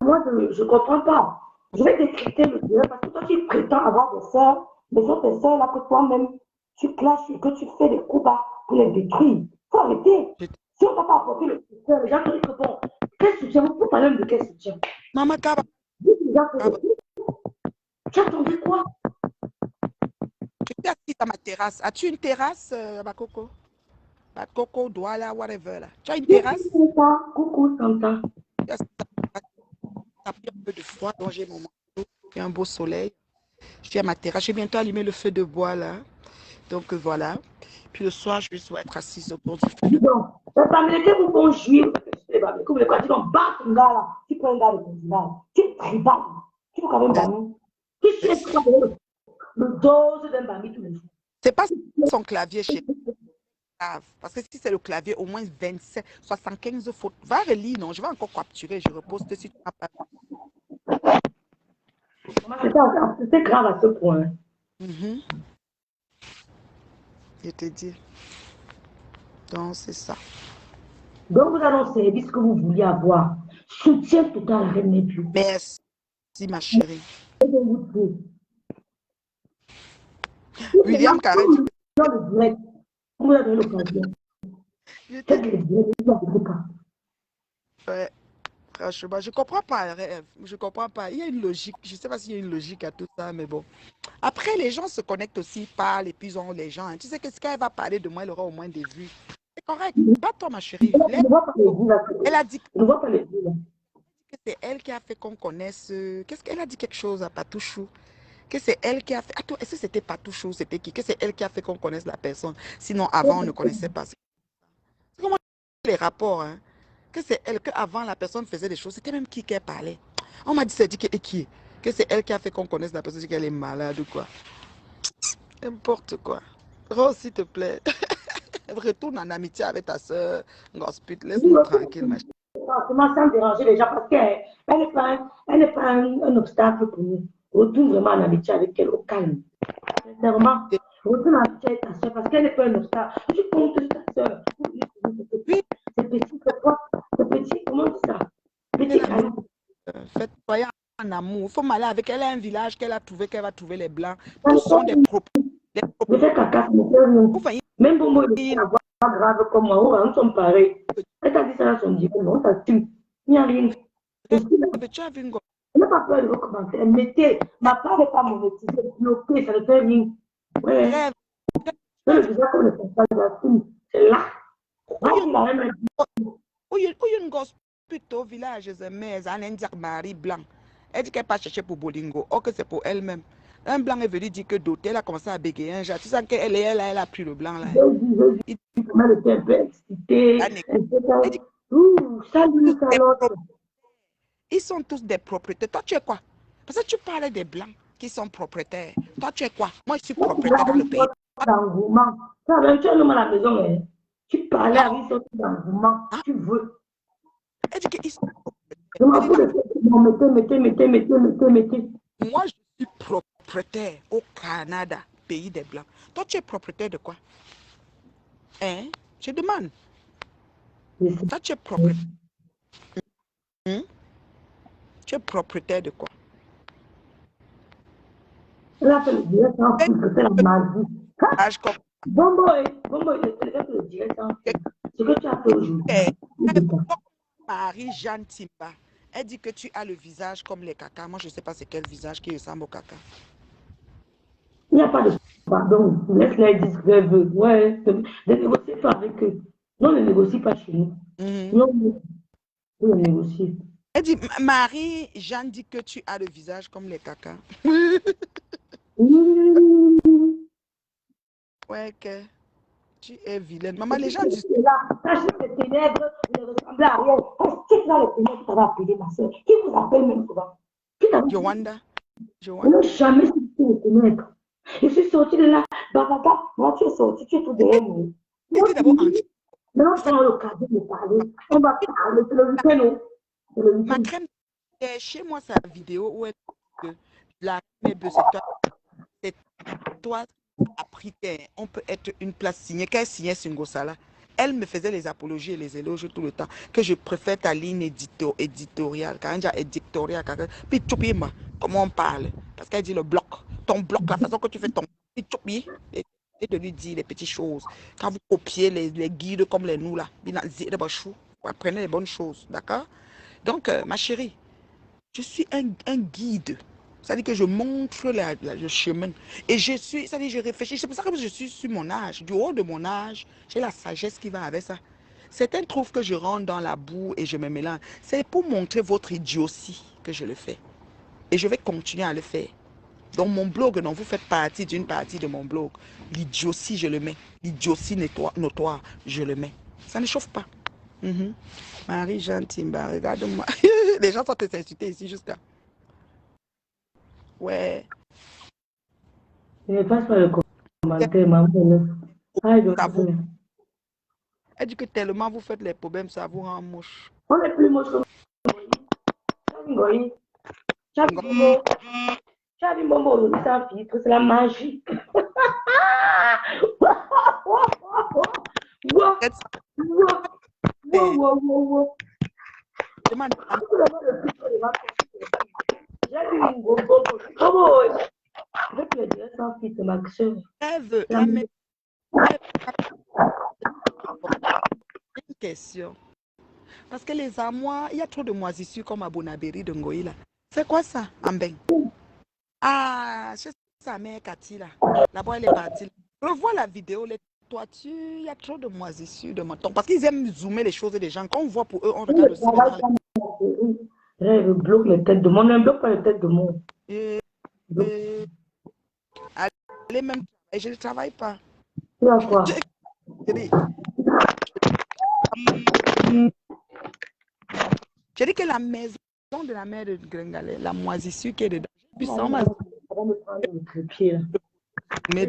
moi, je ne comprends pas. Je vais décrypter le Dieu parce que toi, tu prétends avoir des sœurs, mais sont tes sœurs là que toi-même, tu clashes et que tu fais des coups bas pour les détruire. Il faut arrêter. Si on ne va pas apporter le soutien, les gens te disent que bon, quel soutien? Vous parlez de quel soutien? Maman Kaba. Tu attendais quoi? Je suis assise à ma terrasse. As-tu une terrasse, Bakoko? Bakoko, Douala, whatever. Là. Tu as une terrasse? Coucou, Santa. Tu as pris un peu de froid, donc j'ai mon manteau. Il y a un beau soleil. Je suis à ma terrasse. Je vais bientôt allumer le feu de bois, là. Donc, voilà. Puis le soir, je vais soit être assise autour du feu de bois. Les Américains vous font jouir. Les Américains vous disent, bat ton gars, là. Tu prends un gars de continent. Tu es tribal. Tu veux quand même bami. Tu sais quoi le dose d'un bami tous les jours. C'est pas son clavier chez grave. Parce que si c'est le clavier, au moins 27, 75 fautes. Va relire, non, je vais encore capturer, je reposte si tu n'as pas. C'était grave à ce point. Mhm. Je te dis. Donc, c'est ça. Donc, vous avez un service que vous vouliez avoir. Soutien total à Reine Plus. Merci, ma chérie. William Carré dit Dans le direct, vous avez l'occasion. que Faites le direct, vous n'avez pas. ouais, franchement, je comprends pas, Rêve. Je comprends pas. Il y a une logique. Je sais pas s'il y a une logique à tout ça, mais bon. Après, les gens se connectent aussi, parlent, et puis ils ont les gens. Hein. Tu sais que ce qu'elle va parler de moi, elle aura au moins des vues. C'est correct. Pas toi, ma chérie. Je ne vois pas les vues là. Elle a dit Je ne vois pas les vues là. que c'est elle qui a fait qu'on connaisse. Qu'est-ce qu'elle a dit quelque chose à Patouchou? Que c'est elle qui a fait. Attends, est-ce que c'était Patouchou? C'était qui? Que c'est elle qui a fait qu'on connaisse la personne. Sinon, avant, on ne connaissait pas. C'est comment les rapports, hein? Que c'est elle, qu'avant, la personne faisait des choses. C'était même qui parlait. On m'a dit, c'est dit que, et qui? Que c'est elle qui a fait qu'on connaisse la personne, qu'elle est malade ou quoi. N'importe quoi. Rose, s'il te plaît. Retourne en amitié avec ta soeur. Gospel, laisse-nous tranquille, ma chérie. Comment sans déranger les gens parce qu'elle n'est pas un obstacle pour nous. Retourne vraiment en amitié avec elle au calme. Sincèrement, retourne en amitié avec ta soeur parce qu'elle n'est pas un obstacle. Tu comptes sur ta soeur. Oui, C'est petit, c'est petit, comment on dit ça? c'est Petit la même. caillou. Faites soyez en amour. Il faut m'aller avec elle. Elle a un village qu'elle a trouvé, qu'elle va trouver les blancs. Ça Tous ne sont des propres. Je fais caca, ça ne fait rien. Vous voyez, Même Bombo, il est avoir grave comme moi. Oh, nous sommes pareils. Elle t'a dit ça à son diplôme, on t'assume. Il n'y a rien. Et puis, tu as vu une elle n'a pas peur de vos commentaires. Mettez, ma part n'est pas monétisée, bloquée, ça ne fait rien. Ouais, rêve. c'est le visage comme le principal j'assume. C'est là. Où Là, il a même il y a une gosse plutôt village, mais un indien mari blanc. Elle dit qu'elle pas chercher pour Bolingo. Or que c'est pour elle-même. Un blanc est venu dire que d'autres, elle a commencé à bégayer un genre. Tu sens qu'elle elle a pris le blanc là. j'ai dit comment elle était un peu excitée. Elle dit Ouh, salut, Charlotte. ils sont tous des propriétaires. Toi, tu es quoi? Parce que tu parles des blancs qui sont propriétaires. Toi, tu es quoi? Moi, je suis propriétaire dans le pays. D'engouement. Tu as un homme à la maison, hein. Tu parlais Ah, avec son d'engouement. ah. Tu veux. Elle dit qu'ils sont Je m'en fous de propriétaires. ça. Mettez. Moi, je suis propriétaire au Canada, pays des blancs. Toi, tu es propriétaire de quoi? Hein? Je demande. Toi, tu es propriétaire. Hein? Tu es propriétaire de quoi? Elle a fait le direct en plus, c'est la magie. Âge comme Bombo, elle a fait le direct en plus. Ce que tu as fait aujourd'hui. Marie-Jeanne Timba. Elle dit que tu as le visage comme les caca. Moi, je ne sais pas c'est quel visage qui ressemble au caca. Il n'y a pas de pardon. Laisse-les dire ce qu'elles veulent. Ouais, ne négocie pas avec eux. Non, ne négocie pas chez nous. Non, ne négocie. Elle dit, Marie-Jeanne dit que tu as le visage comme les caca. Ouais, que tu es vilaine. Maman, les gens disent. Cacher les ténèbres, ne ressemble à rien. Qui est dans les ténèbres, ça va appeler ma soeur. Qui vous appelle même souvent? Qui t'a dit? Yowanda. Je n'ai jamais sorti les ténèbres. Je suis sortie de là. Papa, moi, tu es sorti, tu es tout derrière moi. C'était d'abord en Maintenant, tu as l'occasion de parler. On va parler. C'est le week-end, c'est le ma week-end. crème, chez moi, sa vidéo où elle dit que la crème, c'est toi appris qu'on peut être une place signée. Qu'elle signait Singosala. Elle me faisait les apologies et les éloges tout le temps. Que je préfère ta ligne éditoriale. Quand elle dit éditoriale, puis tu moi comment on parle. Parce qu'elle dit le bloc. Ton bloc, la façon que tu fais ton et de lui dire les petites choses. Quand vous copiez les guides comme les nous là, vous apprenez les bonnes choses. D'accord? Donc, ma chérie, je suis un guide. C'est-à-dire que je montre le chemin. Et je suis, c'est-à-dire je réfléchis. C'est pour ça que je suis sur mon âge. Du haut de mon âge, j'ai la sagesse qui va avec ça. Certains trouvent que je rentre dans la boue et je me mélange. C'est pour montrer votre idiotie que je le fais. Et je vais continuer à le faire. Dans mon blog, non, vous faites partie d'une partie de mon blog. L'idiotie, je le mets. L'idiotie notoire, je le mets. Ça ne chauffe pas. Marie-Jeanne Timba, regarde-moi. Les gens sont insultés ici jusqu'à. Ouais. Je ne passe pas le commentaire, maman. Elle dit que tellement vous faites les problèmes, ça vous rend moche. On est plus moche que Ngoï. Chavi Momo, sans filtre, c'est la magie. Demande à J'ai vu une gogo. Comment avec le dress sans filtre, ma soeur. rêve, la maison. Une question. Parce que les armoires, il y a trop de moisissures comme à Bonabéry de Ngoï là. C'est quoi ça, Ambeng? Ah, c'est sa mère Cathy là. Là-bas, elle est partie. Revois la vidéo, les toitures, il y a trop de moisissures de menton. Parce qu'ils aiment zoomer les choses des gens. Quand on voit pour eux, on regarde aussi maintenant. Je bloque les têtes de monde. On ne bloque pas les têtes de monde. Allez même travailler. Je ne travaille pas. Tu as quoi? J'ai dit que la maison de la mère de Grengalais, la moisissure qui est dedans. Puis sans ma... On va me prendre le trépied là. Mais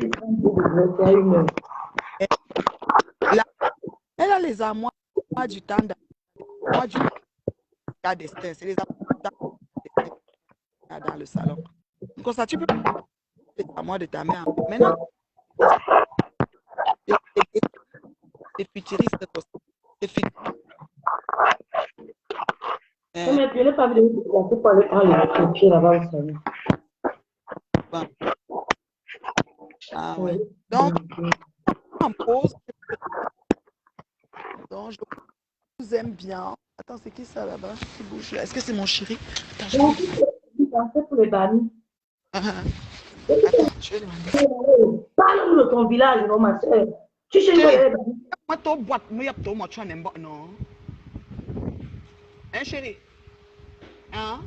elle a les armoires du temps du destin. C'est les armoires dans le salon. Comme ça, tu peux les armoires de ta mère. Maintenant, les futuristes, c'est mais je n'ai pas vu de pour aller prendre le trépied là-bas au salon. Bon. Ah ouais. Donc, en pause. Donc, je vous aime bien. Attends, c'est qui ça là-bas qui bouge là? Est-ce que c'est mon chéri? Attends, je pour les bannis. Attends, je vais demander. Parle-nous de ton village, non, ma soeur. Tu cherches les bannis. Moi, tu boîte, moi, tu n'aimes pas, non? Hein, chéri? Hein?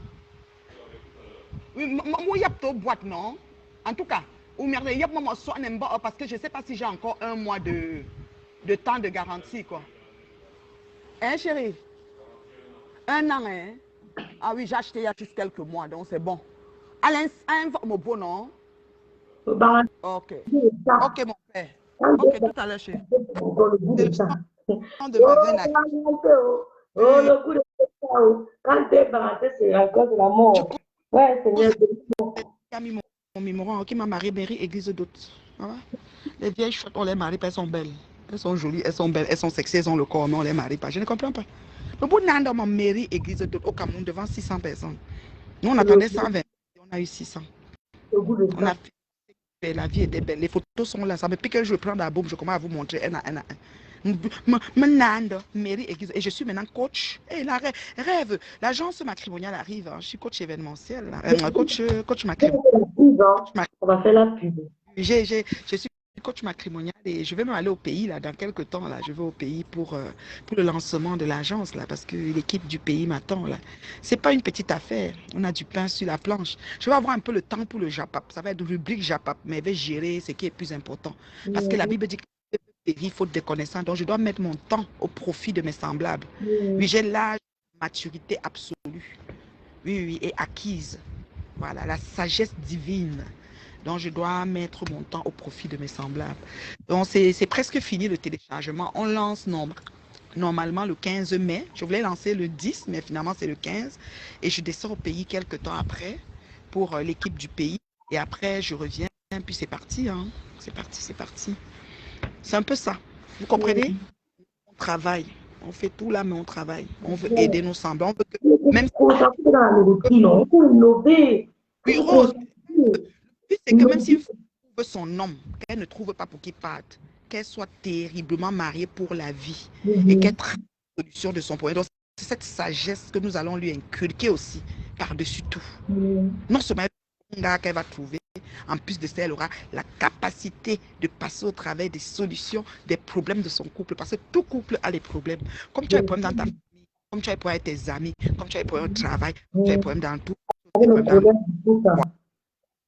Oui, moi, il y a ta boîte, non? En tout cas, ou merde, il y a moi, soit n'aime pas, parce que je ne sais pas si j'ai encore un mois de temps de garantie, quoi. Hein, chéri? Un an, hein? Ah oui, j'ai acheté il y a juste quelques mois, donc c'est bon. Alain, mon bon, non? Ok. Ok, mon père. Ok, tout à l'heure, chéri. C'est le temps de ma veine. Oh, le coup de ça, quand t'es balancé, c'est encore de la mort. Ouais, Seigneur. Qui a mis mon numéro, qui m'a marié Mairie Église d'Hôte. Les vieilles chouettes, on les marie pas, elles sont belles. Elles sont jolies, elles sont belles, elles sont sexy, elles ont le corps, mais on les marie pas. Je ne comprends pas. Le bout d'un dans ma mairie Église d'Hôte au Cameroun devant 600 personnes. Nous, on attendait 120, on a eu 600. On a fait, la vie était belle. Les photos sont là. Ça me pique que je prends la bombe, je commence à vous montrer un à un. Mairie Église. Et je suis maintenant coach. Et la rêve. L'agence matrimoniale arrive. Hein. Je suis coach événementiel. Coach matrimonial. On va faire la pub. Je suis coach matrimonial et je vais même aller au pays là, dans quelques temps. Là. Je vais au pays pour le lancement de l'agence là, parce que l'équipe du pays m'attend. Ce n'est pas une petite affaire. On a du pain sur la planche. Je vais avoir un peu le temps pour le JAPAP. Ça va être rubrique JAPAP, mais je vais gérer ce qui est plus important. Parce que la Bible dit que il faut des connaissances. Donc, je dois mettre mon temps au profit de mes semblables. Oui, j'ai l'âge de maturité absolue. Oui, et acquise. Voilà, la sagesse divine. Donc, je dois mettre mon temps au profit de mes semblables. Donc, c'est presque fini le téléchargement. On lance normalement le 15 mai. Je voulais lancer le 10, mais finalement, c'est le 15. Et je descends au pays quelques temps après pour l'équipe du pays. Et après, je reviens. Puis, c'est parti. Hein. C'est parti, c'est parti. C'est un peu ça. Vous comprenez? On travaille. On fait tout là, mais on travaille. On veut aider nos semblables. On veut que même on peut innover. Oui, Rose, c'est que même si trouve son homme, qu'elle ne trouve pas pour qu'il parte, qu'elle soit terriblement mariée pour la vie et qu'elle trouve la solution de son problème. Donc, c'est cette sagesse que nous allons lui inculquer aussi, par-dessus tout. Non seulement qu'elle va trouver, en plus de ça, elle aura la capacité de passer au travers des solutions, des problèmes de son couple, parce que tout couple a des problèmes. Comme tu as des problèmes dans ta famille, comme tu as des problèmes avec tes amis, comme tu as des problèmes au travail, comme tu as des problèmes dans tout.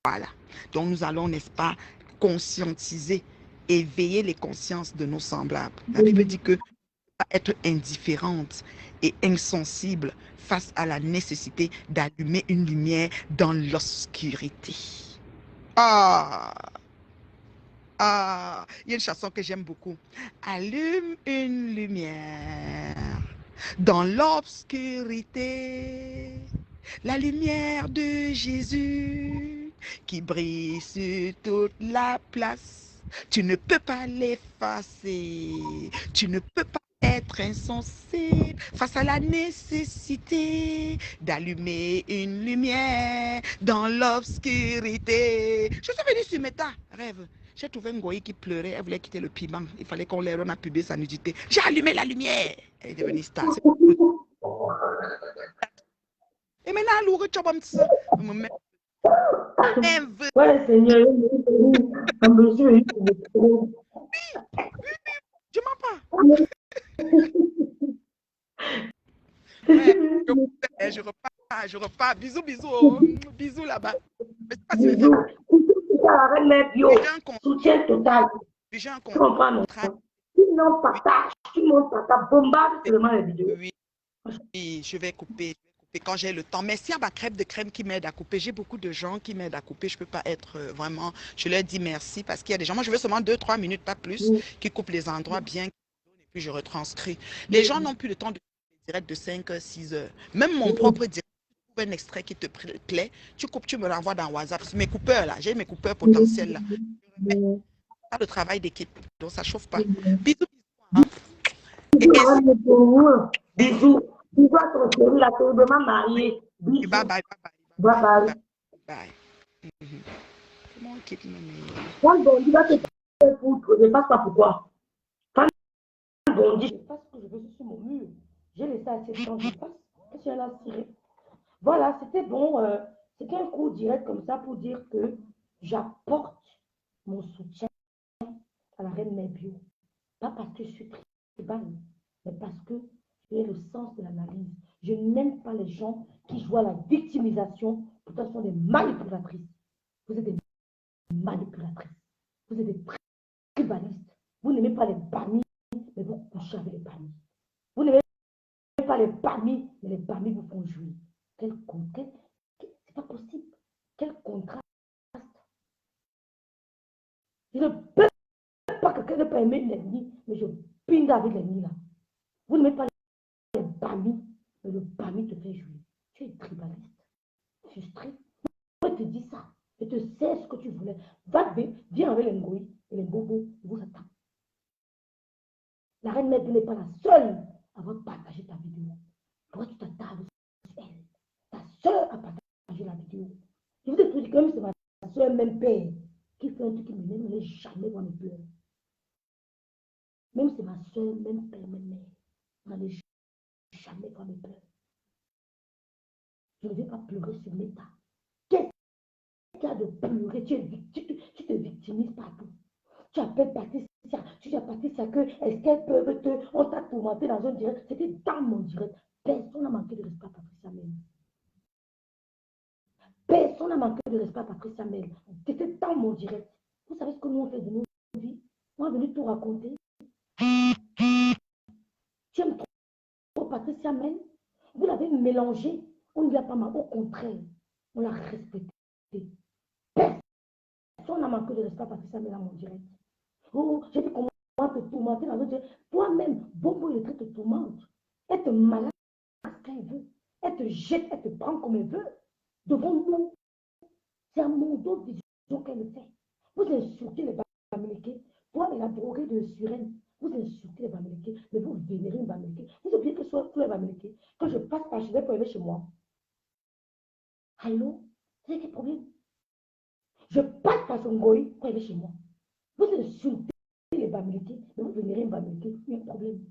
Voilà. Donc, nous allons, n'est-ce pas, conscientiser, éveiller les consciences de nos semblables. La Bible dit que être indifférente et insensible face à la nécessité d'allumer une lumière dans l'obscurité. Ah! Ah, il y a une chanson que j'aime beaucoup. Allume une lumière dans l'obscurité. La lumière de Jésus qui brille sur toute la place. Tu ne peux pas l'effacer. Tu ne peux pas être insensé face à la nécessité d'allumer une lumière dans l'obscurité. Je suis venue sur Meta, rêve. J'ai trouvé un goy qui pleurait, elle voulait quitter le piment. Il fallait qu'on l'aide, on a publié sa nudité. J'ai allumé la lumière. Elle est devenue star. Et maintenant, l'ourou, tu vas me dire, Ouais, Seigneur, un monsieur, je m'en pas. Ouais, je repars. Bisous, bisous, oh. Bisous là-bas. Mais c'est pas si les femmes. bisous. La reine mère bio, soutien total. J'ai un Tu comprends, non? contrat. Tu montes pata, bombarde seulement les vidéos. Oui, oui, je vais couper. Quand j'ai le temps. Merci à ma crêpe de crème qui m'aide à couper. J'ai beaucoup de gens qui m'aident à couper. Je ne peux pas être vraiment. Je leur dis merci parce qu'il y a des gens. Moi, je veux seulement 2-3 minutes, pas plus, qui coupent les endroits bien. Et puis, je retranscris. Les gens n'ont plus le temps de direct de 5 heures, 6 heures. Même mon propre direct, tu trouves un extrait qui te plaît, tu coupes, tu me l'envoies dans WhatsApp. Mes coupeurs, là, j'ai mes coupeurs potentiels, là. Pas de travail d'équipe, donc ça ne chauffe pas. Bisous, bisous. Hein. Bisous. Bisous à ton chéri, la télé de ma mariée. Bisous. Bye bye, bye Bye bye. bye. Comment on quitte mon mail? Quand Bondi va te faire foutre, je ne sais pas pourquoi. Quand Bondi, je fasse ce que je veux sur mon mur. J'ai laissé assez de temps, je fasse. Qu'est-ce qu'elle a tiré? Voilà, c'était bon. C'était un coup direct comme ça pour dire que j'apporte mon soutien à la reine mère bio. Pas parce que je suis tribale, mais parce que j'ai le sens de l'analyse. Je n'aime pas les gens qui jouent à la victimisation. Pourtant, ce sont des manipulatrices. Vous êtes des manipulatrices. Vous êtes des tribalistes. Vous n'aimez pas les bannis, mais vous couchez avec les bannis. Vous n'aimez pas les bannis, mais les bannis vous font jouir. C'est pas possible. Quel contraste. Je ne peux pas que quelqu'un ne peut aimer l'ennemi, mais je pingue avec l'ennemi là. Vous n'aimez pas les bannis, mais le banni te fait jouir. Tu es tribaliste, frustré. Moi, je te dis ça. Je te sais ce que tu voulais. Viens avec les ngouilles et les bobos, et vous attaquez. La reine mère n'est pas la seule à avoir partagé ta vidéo. Toi, tu t'attardes sur elle. Ta soeur a partagé la vidéo. Je vous ai tout dit que même c'est ma soeur, même père, qui fait un truc qui m'énerve, ne laisse jamais voir mes pleurs. Même c'est ma soeur, même père, même mère, n'allez jamais voir mes pleurs. Je ne vais pas pleurer sur Meta. Qu'est-ce qu'il y a de pleurer? Tu te victimises partout. Tu appelles Patricia, tu dis à Patricia que est-ce qu'elles peuvent on t'a tourmenté dans un direct. C'était dans mon direct. Personne n'a manqué de respect à Patricia même. Personne n'a manqué de respect à Patricia même. C'était dans mon direct. Vous savez ce que nous on fait de nos vies? On est venu tout raconter. Tu aimes trop Patricia même? Vous l'avez mélangé. On ne lui a pas mal. Au contraire, on l'a respecté. Personne n'a manqué de respect à Patricia même dans mon direct. Oh, j'ai dit comment te tourmenter dans l'autre. Toi-même, Bobo il te tourmente. Elle te malade quand elle veut. Elle te jette, elle te prend comme elle veut. Devant nous, c'est un monde de vision qu'elle le fait. Vous insultez les Bamileke. Toi, elle a drogué de Surène. Vous insultez les Bamileke, mais vous vénérez une Bamileke. Vous oubliez que soit tous les Bamileke, quand je passe par chez elle pour aller chez moi. Allô? C'est quel problème? Je passe par son goy pour aller chez moi. Vous insultez les Bamileke, mais vous vénérez une Bamileke. Il y a un problème.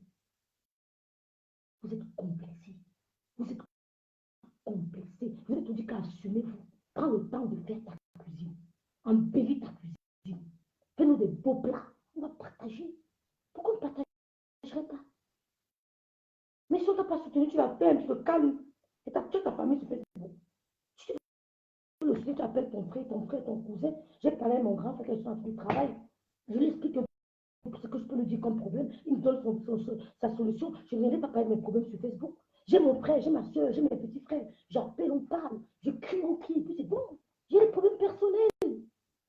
Vous êtes complexé. Vous êtes complexé. Vous êtes tout dit qu'à assumer-vous. Prends le temps de faire ta cuisine. Embellis ta cuisine. Fais-nous des beaux plats. On va partager. Pourquoi on ne partagerait pas? Mais si on ne t'a pas soutenu, tu vas faire un petit peu calme. Et tu as ta famille sur Facebook. Tu appelles ton frère, ton cousin. J'ai parlé à mon grand frère qui est en train de travail. Je lui explique ce que je peux lui dire comme problème. Il me donne sa solution. Je ne viendrai pas parler de mes problèmes sur Facebook. J'ai mon frère, j'ai ma soeur, j'ai mes petits frères. J'appelle, on parle. Je crie, on crie. Et puis c'est bon. J'ai des problèmes personnels.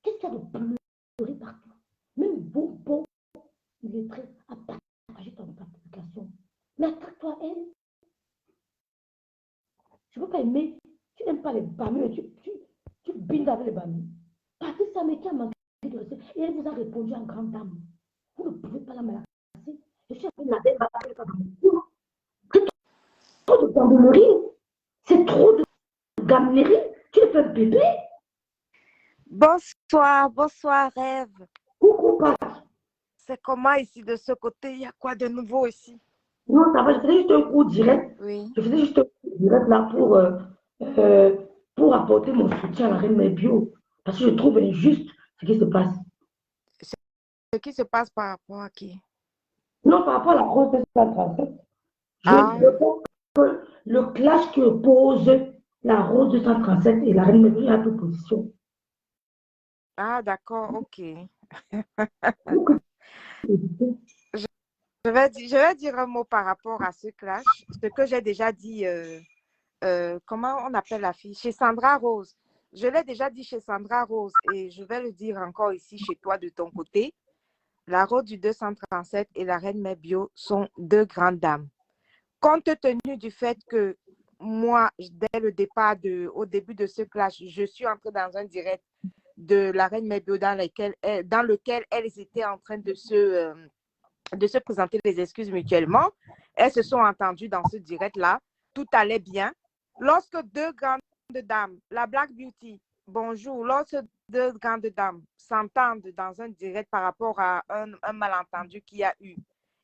Qu'est-ce qu'il y a de pleurer partout? illettrée à partager ta publication. Mais attaque-toi à elle. Je ne peux pas aimer. Tu n'aimes pas les bamis, mais tu bindes avec les bamis. Partez ça, mais qui a manqué de respect. Et elle vous a répondu en grande dame. Vous ne pouvez pas la menacer. Je suis en train de la débattre. C'est trop de gambelerie. C'est trop de gambelerie. Tu es un bébé. Bonsoir, bonsoir, Rêve. Coucou, Pat. C'est comment ici de ce côté? Il y a quoi de nouveau ici? Non, ça va, je faisais juste un coup direct. Oui. Je faisais juste un coup direct là pour apporter mon soutien à la reine Mébio. Parce que je trouve injuste ce qui se passe. Ce qui se passe par rapport à qui? Non, par rapport à la rose 237, Ah. je pense que le clash qui oppose la rose 237 et la reine Mébio est à l'opposition. Ah, d'accord, ok. Je vais dire un mot par rapport à ce clash. Ce que j'ai déjà dit, comment on appelle la fille? Chez Sandra Rose. Je l'ai déjà dit chez Sandra Rose et je vais le dire encore ici chez toi de ton côté. La rose du 237 et la reine Mébio sont deux grandes dames. Compte tenu du fait que moi, dès le départ, au début de ce clash, je suis entrée dans un direct de la reine Mébio dans lequel elles étaient en train de se présenter les excuses mutuellement. Elles se sont entendues dans ce direct-là. Tout allait bien. Lorsque deux grandes dames, la Black Beauty, bonjour, lorsque deux grandes dames s'entendent dans un direct par rapport à un malentendu qu'il y a eu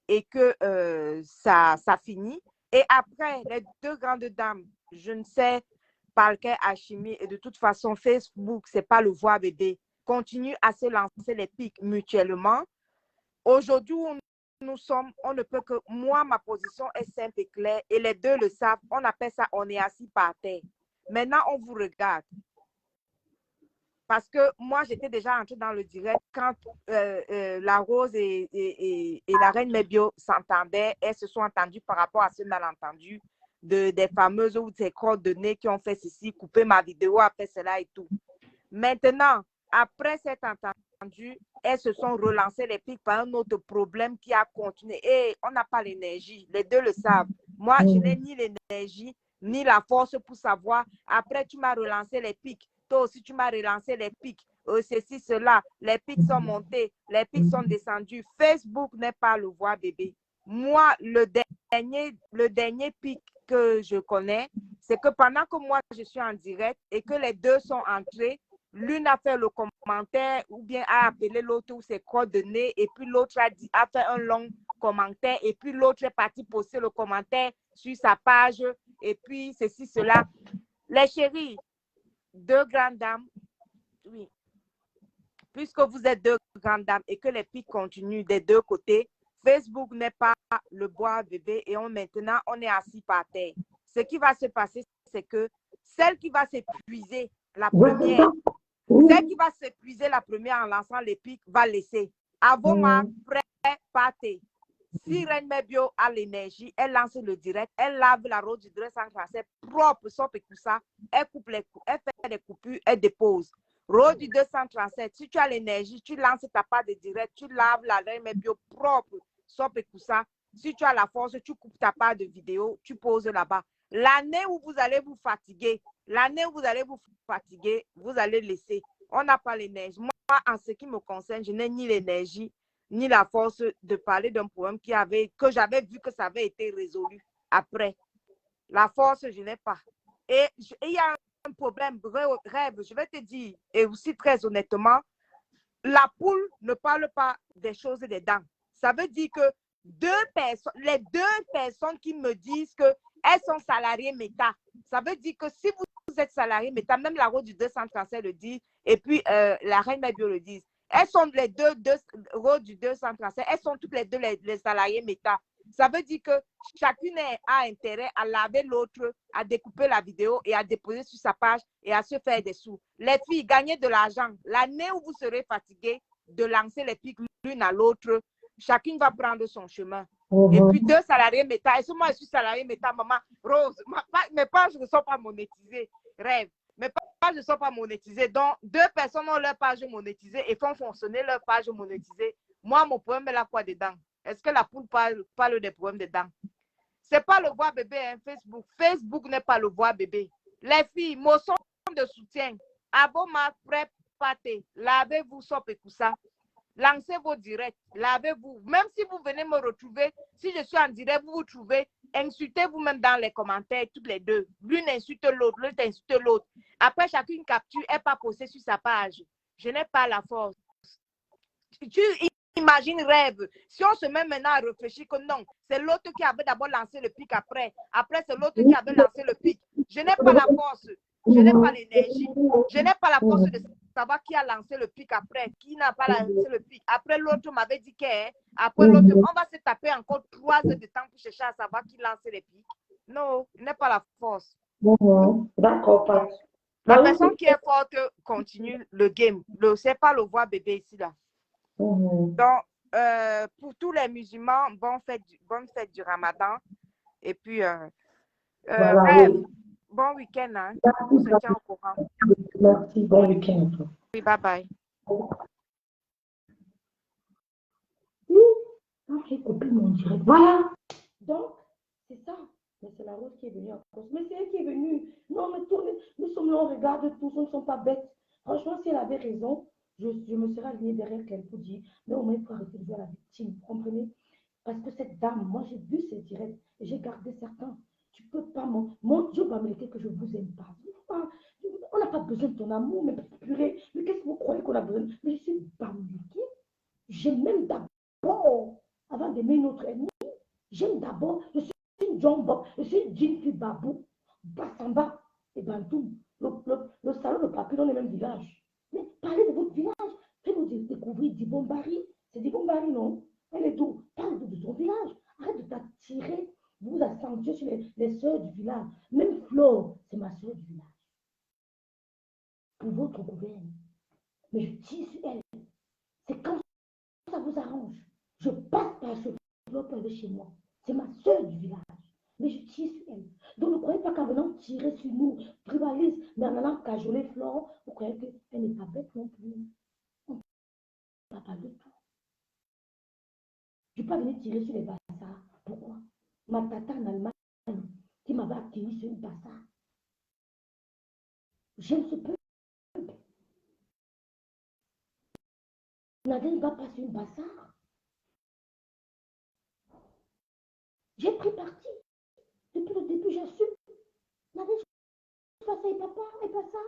et que ça finit, et après, les deux grandes dames, je ne sais par quelle alchimie, et de toute façon, Facebook, ce n'est pas le voir bébé, continuent à se lancer les pics mutuellement. Aujourd'hui, où nous sommes, on ne peut que, moi, ma position est simple et claire, et les deux le savent, on appelle ça, on est assis par terre. Maintenant, on vous regarde. Parce que moi, j'étais déjà entrée dans le direct quand la Rose et la reine Mébio s'entendaient. Elles se sont entendues par rapport à ce malentendu des fameuses ou des coordonnées qui ont fait ceci, couper ma vidéo après cela et tout. Maintenant, après cet entendu, elles se sont relancées les pics par un autre problème qui a continué. Et on n'a pas l'énergie, les deux le savent. Moi, je n'ai ni l'énergie, ni la force pour savoir. Après, tu m'as relancé les pics. Toi aussi, tu m'as relancé les pics. Ceci, cela. Les pics sont montés, les pics sont descendus. Facebook n'est pas le voir bébé. Moi, le dernier pic que je connais, c'est que pendant que moi, je suis en direct et que les deux sont entrés, l'une a fait le commentaire ou bien a appelé l'autre ou ses coordonnées et puis l'autre a fait un long commentaire et puis l'autre est parti poster le commentaire sur sa page et puis ceci, cela. Les chéris, deux grandes dames, oui, puisque vous êtes deux grandes dames et que les pics continuent des deux côtés, Facebook n'est pas le bois bébé et maintenant on est assis par terre. Ce qui va se passer, c'est que celle qui va s'épuiser la première, celle qui va s'épuiser la première en lançant les pics va laisser. Avant ma prêt, partez. Si Reine Mébio a l'énergie, elle lance le direct, elle lave la rose du 237 propre, sauf et tout ça, elle coupe elle fait des coupures, elle dépose. Rose du 237, si tu as l'énergie, tu lances ta part de direct, tu laves la Reine Mébio propre, sauf et tout ça. Si tu as la force, tu coupes ta part de vidéo, tu poses là-bas. L'année où vous allez vous fatiguer, vous allez laisser. On n'a pas l'énergie. Moi, en ce qui me concerne, je n'ai ni l'énergie, ni la force de parler d'un problème que j'avais vu que ça avait été résolu après. La force, je n'ai pas. Et il y a un problème, Rêve, je vais te dire, et aussi très honnêtement, la poule ne parle pas des choses et des dents. Ça veut dire que les deux personnes qui me disent qu'elles sont salariées Meta, ça veut dire que si vous êtes salarié Meta, même la Rose du 237 le dit, et puis la Reine Mébio le dit. Elles sont les deux Rose du 237, elles sont toutes les deux les salariés Meta. Ça veut dire que chacune a intérêt à laver l'autre, à découper la vidéo et à déposer sur sa page et à se faire des sous. Les filles, gagnez de l'argent. L'année où vous serez fatiguées de lancer les pics l'une à l'autre, chacune va prendre son chemin. Et puis deux salariés Meta. Et si moi je suis salarié Meta, maman, Rose, mes pages ne sont pas monétisées. Rêve. Mes pages ne sont pas monétisées. Donc, 2 personnes ont leur page monétisée et font fonctionner leur page monétisée. Moi, mon problème est là quoi dedans? Est-ce que la poule parle des problèmes dedans? Ce n'est pas le voix bébé, hein, Facebook. Facebook n'est pas le voix bébé. Les filles, motion de soutien. Abo ma prep pâté. Lavez-vous, sop et tout ça. Lancez vos directs. Lavez-vous. Même si vous venez me retrouver, si je suis en direct, vous vous trouvez, insultez vous-même dans les commentaires, toutes les deux. L'une insulte l'autre, l'autre insulte l'autre. Après, chacune capture et pas postée sur sa page. Je n'ai pas la force. Tu imagines, rêve. Si on se met maintenant à réfléchir que non, c'est l'autre qui avait d'abord lancé le pic après. Après, c'est l'autre qui avait lancé le pic. Je n'ai pas la force. Je n'ai pas l'énergie. Je n'ai pas la force de savoir qui a lancé le pic après, qui n'a pas lancé le pic. Après, l'autre m'avait dit qu'après l'autre, on va se taper encore 3 heures de temps pour chercher à savoir qui lance les pics. Non, il n'a pas la force. D'accord, pas. La personne qui est forte continue le game. C'est pas le voix bébé ici, là. Donc, pour tous les musulmans, bonne fête du Ramadan. Et puis, Voilà, rêve, oui. bon week-end. Hein. On se tient au courant. Merci, bon week-end à toi. Oui, bye bye. J'ai coupé mon direct. Voilà. Donc, c'est ça. Mais c'est la rose qui est venue en cause. Mais c'est elle qui est venue. Non, mais nous sommes là, on regarde tous, on ne sont pas bêtes. Franchement, si elle avait raison, je me serais alignée derrière qu'elle pour dire, mais au moins, il faut arrêter de jouer à la victime. Vous comprenez? Parce que cette dame, moi, j'ai vu ses directs et j'ai gardé certains. Tu peux pas, mon Dieu va me dire que je vous aime pas. On n'a pas besoin de ton amour, mais purée. Mais qu'est-ce que vous croyez qu'on a besoin? Mais je suis Bamileke. J'aime même d'abord, avant d'aimer notre ennemi, j'aime d'abord, je suis une John Bob, je suis une Jinki Babou, Bassamba et Bantou. Le salon de papier dans les mêmes villages. Mais parlez de votre village. Faites-nous découvrir Dibombari. C'est Dibombari, non? Elle est d'où? Parle de son village. Arrête de t'attirer, vous vous accentuez sur les sœurs du village. Même Flo, c'est ma sœur du village. Pour votre gouvernement. Mais je tire sur elle. C'est quand ça vous arrange. Je passe par ce bloc de chez moi. C'est ma soeur du village. Mais je tire sur elle. Donc ne croyez pas qu'en venant tirer sur nous, tribalise, mais en allant cajoler Flore, vous croyez qu'elle n'est pas bête non plus. On ne va pas de tout. Je ne peux pas venir tirer sur les bassards. Pourquoi? Ma tata en Allemagne qui m'avait accueilli sur une bassard. J'aime ce peuple. Nadine va passer une bassard. J'ai pris parti. Depuis le début, j'assume. Nadine, je fais ça et papa, et pas ça.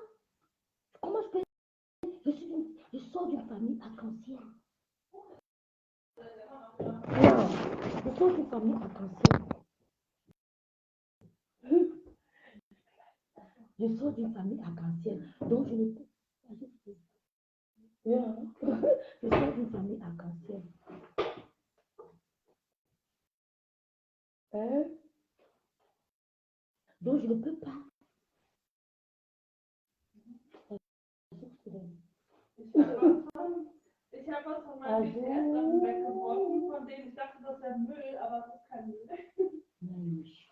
Comment je peux... Je sors d'une famille arc-en-ciel. Non, je sors d'une famille arc-en-ciel. Je sors d'une famille arc-en-ciel. Donc je ne peux... Je sors d'une famille arc-en-ciel. Donc je ne peux pas. Ich habe was von meinem BTS dann weggeworfen, von dem ich dachte, das wäre Müll, aber das ist kein Müll. Mensch.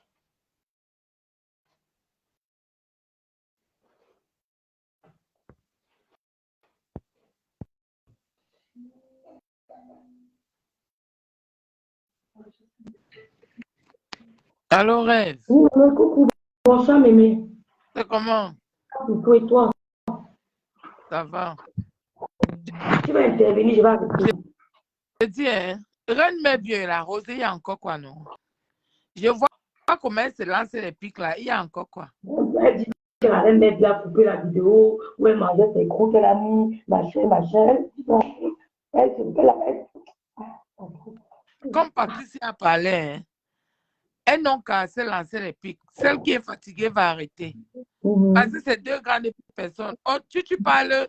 Allô, Rêve, Oui, maman, coucou. Bonsoir, mémé. c'est comment? Coucou, et toi? Ça va? Tu vas intervenir, je vais arrêter. Je dis, hein, Reine met bien la rose, il y a encore quoi, non? Je vois comment elle se lance les pics là, il y a encore quoi? Elle dit qu'elle allait mettre bien couper la vidéo où elle mangeait ses crocs qu'elle a mis, machin. Elle se fait la... Comme Patricia a parlé, hein, elles n'ont qu'à se lancer les pics. Celle qui est fatiguée va arrêter. Parce que c'est 2 grandes personnes. Oh, tu parles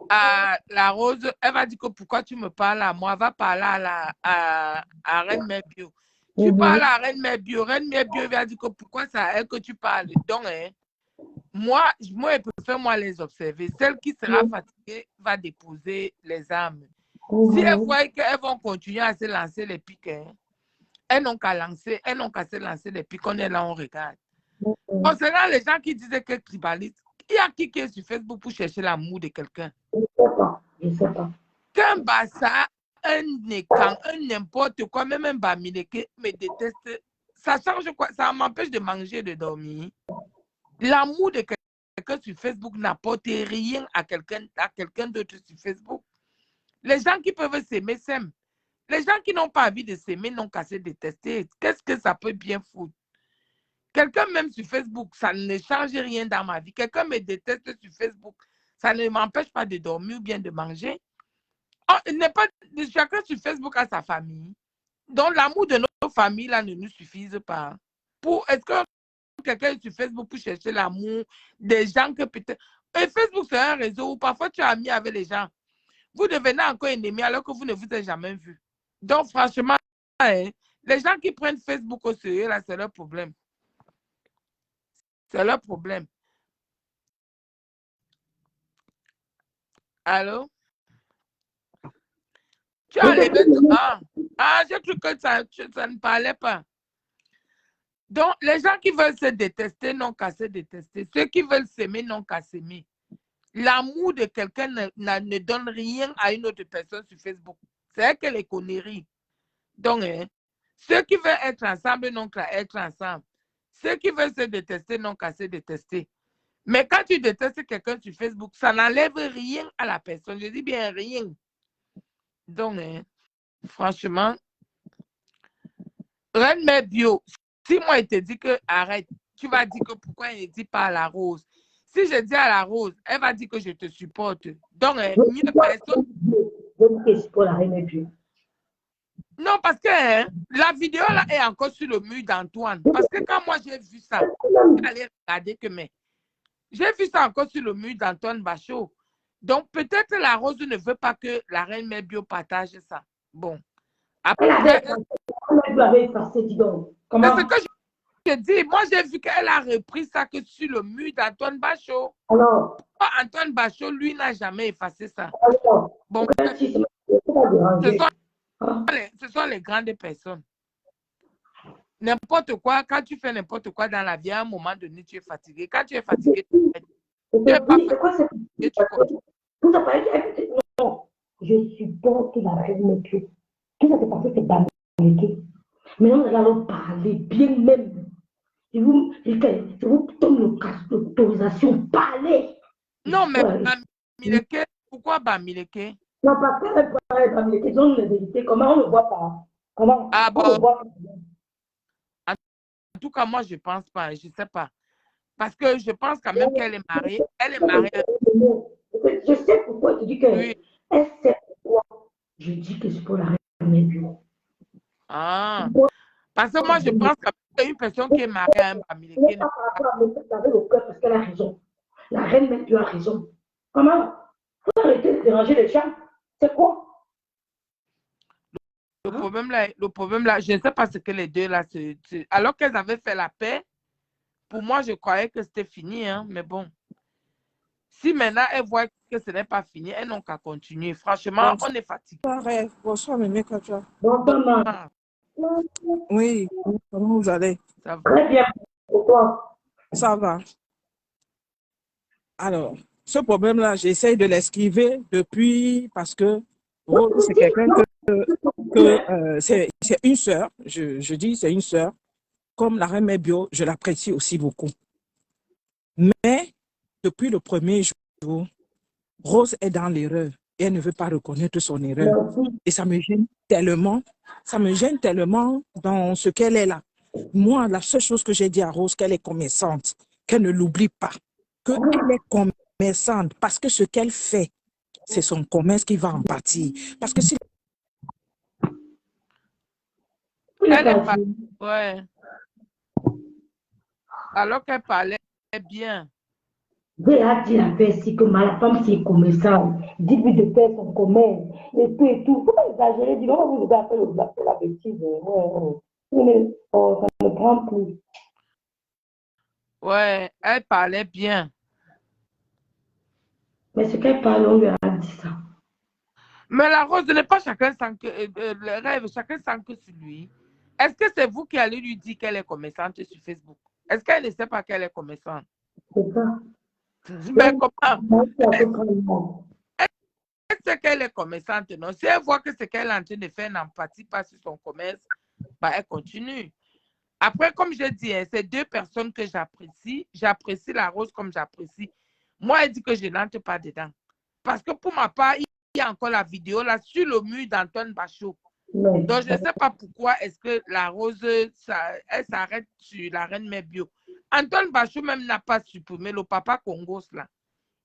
à la rose, elle va dire que pourquoi tu me parles à moi, va parler à Reine Mebio. Tu parles à Reine Mebio va dire que pourquoi c'est à elle que tu parles. Donc, hein, moi, je préfère moi les observer. Celle qui sera fatiguée va déposer les armes. Si elles voient qu'elles vont continuer à se lancer les pics, hein, elles n'ont qu'à se lancer les pics, on est là, on regarde. Concernant les gens qui disaient que tribaliste, Il y a qui est sur Facebook pour chercher l'amour de quelqu'un? Je ne sais pas. Je ne sais pas. Qu'un bassa, un écan, un n'importe quoi, même un bamileke me déteste, ça change quoi? Ça m'empêche de manger et de dormir. L'amour de quelqu'un sur Facebook n'apporte rien à quelqu'un d'autre sur Facebook. Les gens qui peuvent s'aimer s'aiment. Les gens qui n'ont pas envie de s'aimer n'ont qu'à se détester. Qu'est-ce que ça peut bien foutre? Quelqu'un même sur Facebook, ça ne change rien dans ma vie. Quelqu'un me déteste sur Facebook, ça ne m'empêche pas de dormir ou bien de manger. Oh, chacun sur Facebook a sa famille. Donc l'amour de notre famille là ne nous suffise pas. Est-ce que quelqu'un est sur Facebook pour chercher l'amour des gens que peut-être... Et Facebook, c'est un réseau où parfois tu es ami avec les gens. Vous devenez encore ennemis alors que vous ne vous êtes jamais vus. Donc franchement, les gens qui prennent Facebook au sérieux, là, c'est leur problème. C'est leur problème. Allô? Tu as enlevé... j'ai cru que ça ne parlait pas. Donc, les gens qui veulent se détester n'ont qu'à se détester. Ceux qui veulent s'aimer n'ont qu'à s'aimer. L'amour de quelqu'un ne donne rien à une autre personne sur Facebook. C'est que les conneries. Donc, ceux qui veulent être ensemble n'ont qu'à être ensemble. Ceux qui veulent se détester n'ont qu'à se détester. Mais quand tu détestes quelqu'un sur Facebook, ça n'enlève rien à la personne. Je dis bien rien. Donc, franchement, Reine Mère Bio, si moi, il te dit que arrête, tu vas dire que pourquoi il ne dit pas à la Rose. Si je dis à la Rose, elle va dire que je te supporte. Donc, mieux personne. Je dis que c'est pour la Reine Dieu. Non, parce que la vidéo là est encore sur le mur d'Antoine. Parce que quand moi j'ai vu ça, j'allais regarder que mais. J'ai vu ça encore sur le mur d'Antoine Bachot. Donc, peut-être la Rose ne veut pas que la Reine Mère Bio partage ça. Bon. Après, elle avait effacé, dis donc. Comment? c'est ce que je dis. Moi, j'ai vu qu'elle a repris ça que sur le mur d'Antoine Bachot. Alors, Antoine Bachot, lui, n'a jamais effacé ça. alors, Bon, ce sont les grandes personnes. N'importe quoi, quand tu fais n'importe quoi dans la vie, à un moment donné, tu es fatigué. Quand tu es fatigué, tu es pas fatigué, tu continues. Non, je supporte la Reine Dieu. Tout ça, c'est parce que c'est banalité. Maintenant, nous allons parler bien même. Je vous donne l'autorisation, parler. Non, mais Bamileke, pourquoi Bamileke? Non, parce que Bamileke, ils ont une vérité. Comment on ne voit pas? Comment ah, on ne voit pas? En tout cas, moi, je ne pense pas. Je ne sais pas. Parce que je pense quand même qu'elle est mariée. Elle est mariée. Je sais pourquoi tu dis que. Oui. Elle sait pourquoi je dis que c'est pour la Reine Dieu. Ah. Parce que moi, je pense qu'il y a une personne qui est mariée à un Bamileke. Ce n'est pas par rapport à le cœur parce qu'elle a raison. La Reine Dieu a raison. Comment? Il faut arrêter de déranger les gens. C'est quoi? Le problème là, je ne sais pas ce que les deux là, alors qu'elles avaient fait la paix, pour moi, je croyais que c'était fini, hein, mais bon. Si maintenant elles voient que ce n'est pas fini, elles n'ont qu'à continuer. Franchement, on est fatigué. Bonsoir, Mémé Kacha. Bonsoir, Oui, comment vous allez? Ça va. très bien. Pour toi? Ça va. Alors, ce problème-là, j'essaye de l'esquiver depuis parce que c'est quelqu'un c'est une sœur. Je dis c'est une sœur. Comme la Reine Mère Bio, je l'apprécie aussi beaucoup. Mais depuis le premier jour, Rose est dans l'erreur et elle ne veut pas reconnaître son erreur. Et ça me gêne tellement dans ce qu'elle est là. Moi, la seule chose que j'ai dit à Rose, qu'elle est commerçante, qu'elle ne l'oublie pas, qu'elle est commerçante parce que ce qu'elle fait, c'est son commerce qui va en pâtir. Parce que si... Elle est pas... Ouais. Alors qu'elle parlait bien. Dieu a dit la version que la femme c'est commerçante. Dis-lui de faire son commerce. Et tout et tout. Faut pas exagérer. Dis, on vous appelle la bêtise. Ouais. Ça ne prend plus. Ouais, elle parlait bien. Mais ce qu'elle parle, on lui a dit ça. Mais la Rose n'est pas chacun sans que le rêve, chacun sans que c'est lui. Est-ce que c'est vous qui allez lui dire qu'elle est commerçante sur Facebook? Est-ce qu'elle ne sait pas qu'elle est commerçante? C'est ça. Mais comment? Moi, je suis à peu près le monde. Est-ce qu'elle est commerçante? Non. Si elle voit que ce qu'elle est en train de faire n'empathie pas sur son commerce, bah, elle continue. Après, comme je dis, hein, c'est deux personnes que j'apprécie. J'apprécie la Rose comme j'apprécie. Moi, elle dit que je n'entre pas dedans. Parce que pour ma part, il y a encore la vidéo là sur le mur d'Antoine Bachot. Mais, Donc, je ne sais pas pourquoi est-ce que la Rose, elle s'arrête sur la Reine Mère Bio. Antoine Bachot même n'a pas supprimé le papa Congos là.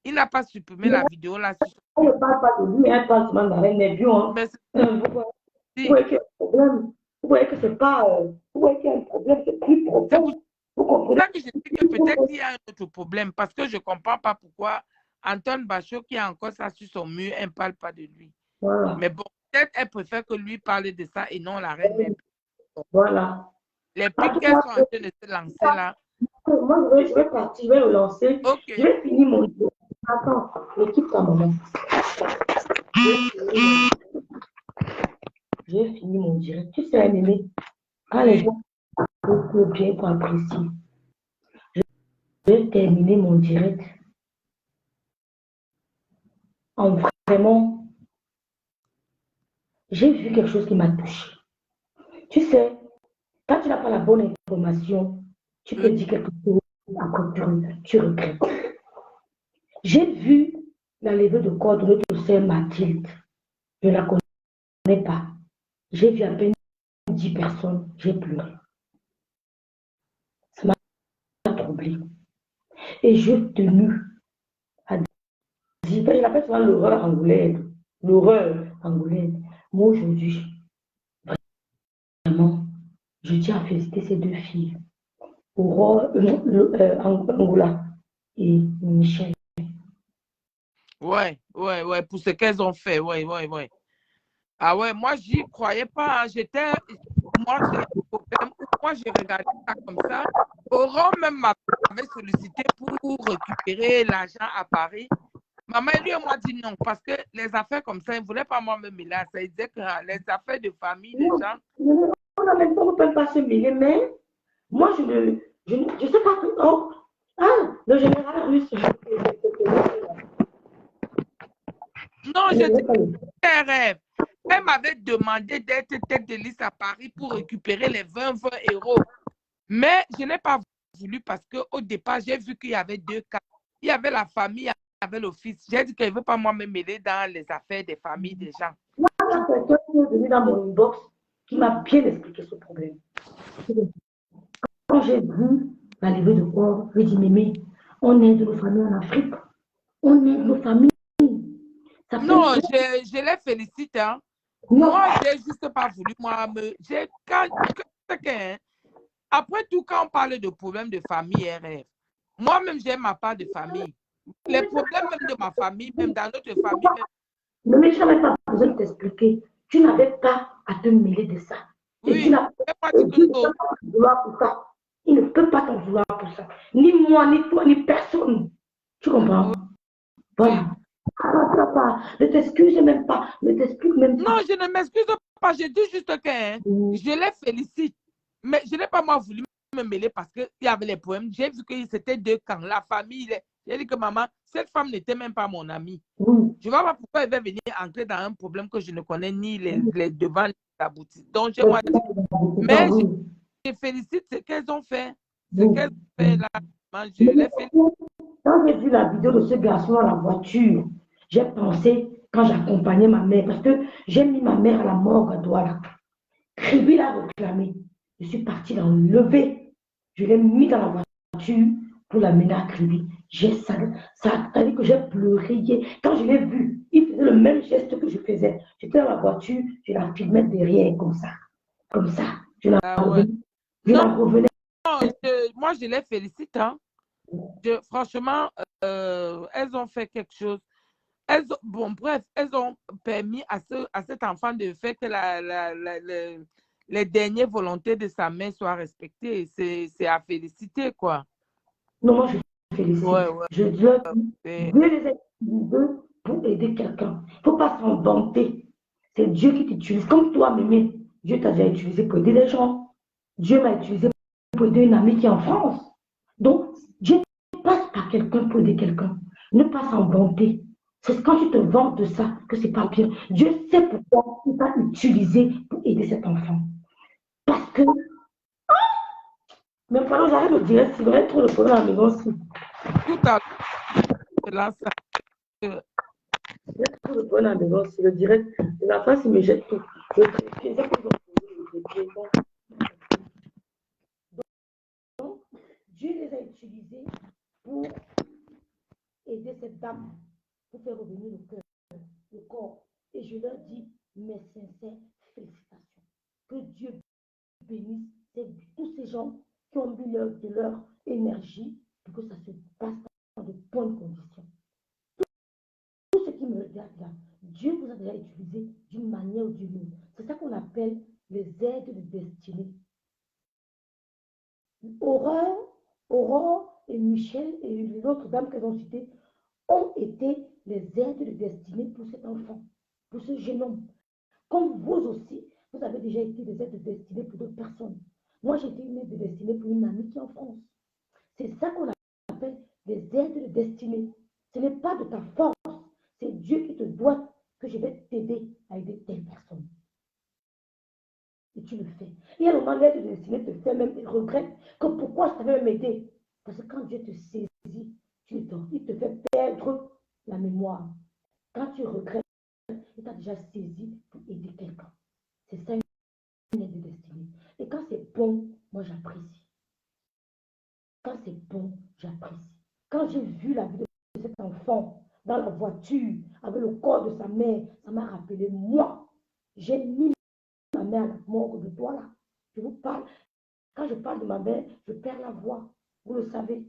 Il n'a pas supprimé la vidéo là. on ne parle pas de lui, elle parle seulement de la reine des bio. Hein. Mais Vous voyez qu'il y a un problème. Vous voyez que c'est pas. Vous voyez qu'il y a un problème, c'est plus c'est profond. Vous pour comprenez? ça que je dis que peut-être il y a un autre problème. Parce que je ne comprends pas pourquoi Antoine Bachot, qui a encore ça sur son mur, elle ne parle pas de lui. Voilà. Mais bon, peut-être elle préfère que lui parle de ça et non la Reine Mère Bio. Voilà. Les En pics tout qu'elles cas, sont en train de se lancer là. moi, je vais partir, je vais le lancer. Ok. Je vais finir mon jeu. Attends, équipe ta maman. J'ai fini mon direct. Tu sais, Néné, quand les gens sont bien pour apprécier, je vais terminer mon direct en vraiment. J'ai vu quelque chose qui m'a touché. Tu sais, quand tu n'as pas la bonne information, tu peux dire quelque chose, encore tu regrettes. J'ai vu la levée de corps de notre sœur Mathilde. Je ne la connais pas. J'ai vu à peine 10 personnes, j'ai pleuré. Ça m'a troublé. Et j'ai tenu à dire, il appelle souvent l'horreur angolaise. L'horreur angolaise. Moi aujourd'hui, vraiment, je tiens à féliciter ces deux filles. Aurore, Angola et Michel. Ouais, pour ce qu'elles ont fait, ouais. Ah ouais, moi, j'y croyais pas. Hein. Moi, j'ai un problème. Moi, j'ai regardé ça comme ça. Aurore même m'avait sollicité pour récupérer l'argent à Paris. Maman, lui, elle m'a dit non, parce que les affaires comme ça, il ne voulait pas moi me mêler à ça. Il disait que les affaires de famille, des gens. On n'a même pas, on ne peut pas se mêler, mais moi, je sais pas. Oh, le général russe. Non, je dis un rêve. Elle m'avait demandé d'être tête de liste à Paris pour récupérer les 20 euros. Mais je n'ai pas voulu parce qu'au départ, j'ai vu qu'il y avait deux cas. Il y avait la famille, il y avait le fils. J'ai dit qu'elle ne veut pas moi me mêler dans les affaires des familles des gens. Moi, quelqu'un qui est venu dans mon inbox qui m'a bien expliqué ce problème. Quand j'ai vu la levée de corps, j'ai dit, Mémé, on aide nos familles en Afrique. On aide nos familles. Ça non, je les félicite. Hein. Moi, je n'ai juste pas voulu. Après tout, quand on parle de problèmes de famille, RF, moi-même, j'ai ma part de famille. Les problèmes même de ma famille, même dans notre famille. Mais je n'avais pas besoin de t'expliquer. Tu n'avais pas à te mêler de ça. Oui, tu n'as pas t'en vouloir pour ça. Il ne peut pas t'en vouloir pour ça. Ni moi, ni toi, ni personne. Tu comprends? Voilà. Ne t'excuse même pas. Ne t'explique même pas. Non, je ne m'excuse pas. Je dis juste que je les félicite. Mais je n'ai pas moi voulu me mêler parce qu'il y avait les problèmes. J'ai vu que c'était deux camps. La famille, j'ai dit que maman, cette femme n'était même pas mon amie. Je ne vois pas pourquoi elle va venir entrer dans un problème que je ne connais ni les devants ni la boutique. Donc, je moi dit. Mais je félicite ce qu'elles ont fait. Ce qu'elles ont fait là. Je les félicite. Quand j'ai vu la vidéo de ce garçon dans la voiture, j'ai pensé, quand j'accompagnais ma mère, parce que j'ai mis ma mère à la morgue à Douala. Kribi l'a réclamé. Je suis partie l'enlever. Je l'ai mis dans la voiture pour l'amener à Kribi. Ça a dit que j'ai pleuré. Quand je l'ai vu, il faisait le même geste que je faisais. J'étais dans la voiture, je la filmais derrière, comme ça. Comme ça. Je la revenais. Non, moi, je les félicite. Hein. Franchement, elles ont fait quelque chose. Bref, elles ont permis à cet enfant de faire que les dernières volontés de sa mère soient respectées. C'est à féliciter, quoi. Non, moi, je félicite. Je dois les utiliser pour aider quelqu'un. Il ne faut pas s'en vanter. C'est Dieu qui t'utilise. Comme toi, Mémé, Dieu t'a déjà utilisé pour aider les gens. Dieu m'a utilisé pour aider une amie qui est en France. Donc, Dieu passe par à quelqu'un pour aider quelqu'un. Ne pas s'en vanter. C'est quand tu te vantes de ça que c'est pas bien. Dieu sait pourquoi il t'a utilisé pour aider cet enfant. Parce que, même pendant j'arrête de dire, s'il aurait trop de problème à la maison aussi. Tout à l'heure, Il y a trop de problème à la maison aussi. Le direct, la face, il me jette tout. Le trépied, c'est pour le trépied. Donc, Dieu les a utilisés pour aider cette dame, pour faire revenir le corps. Et je leur dis mes sincères félicitations. Que Dieu bénisse tous ces gens qui ont mis de leur énergie pour que ça se passe dans de bonnes conditions. Tout ce qui me regarde là, Dieu vous a déjà utilisé d'une manière ou d'une autre. C'est ça qu'on appelle les aides de destinée. Aurore et Michel et l'autre dame qu'elles ont citées ont été les aides de destinée pour cet enfant, pour ce jeune homme. Comme vous aussi, vous avez déjà été des aides de destinée pour d'autres personnes. Moi, j'ai été une aide de destinée pour une amie qui est en France. C'est ça qu'on appelle des aides de destinée. Ce n'est pas de ta force, c'est Dieu qui te doit que je vais t'aider à aider telle personne. Et tu le fais. Et à un moment, l'aide de destinée te fait même regret que pourquoi je t'avais même aidé. Parce que quand Dieu te saisit, il te fait perdre la mémoire. Quand tu regrettes, il t'a déjà saisi pour aider quelqu'un. C'est ça une aide de destinée. Et quand c'est bon, moi j'apprécie. Quand c'est bon, j'apprécie. Quand j'ai vu la vie de cet enfant dans la voiture avec le corps de sa mère, ça m'a rappelé moi. J'ai mis ma mère à la morgue de toi là. Je vous parle. Quand je parle de ma mère, je perds la voix. Vous le savez.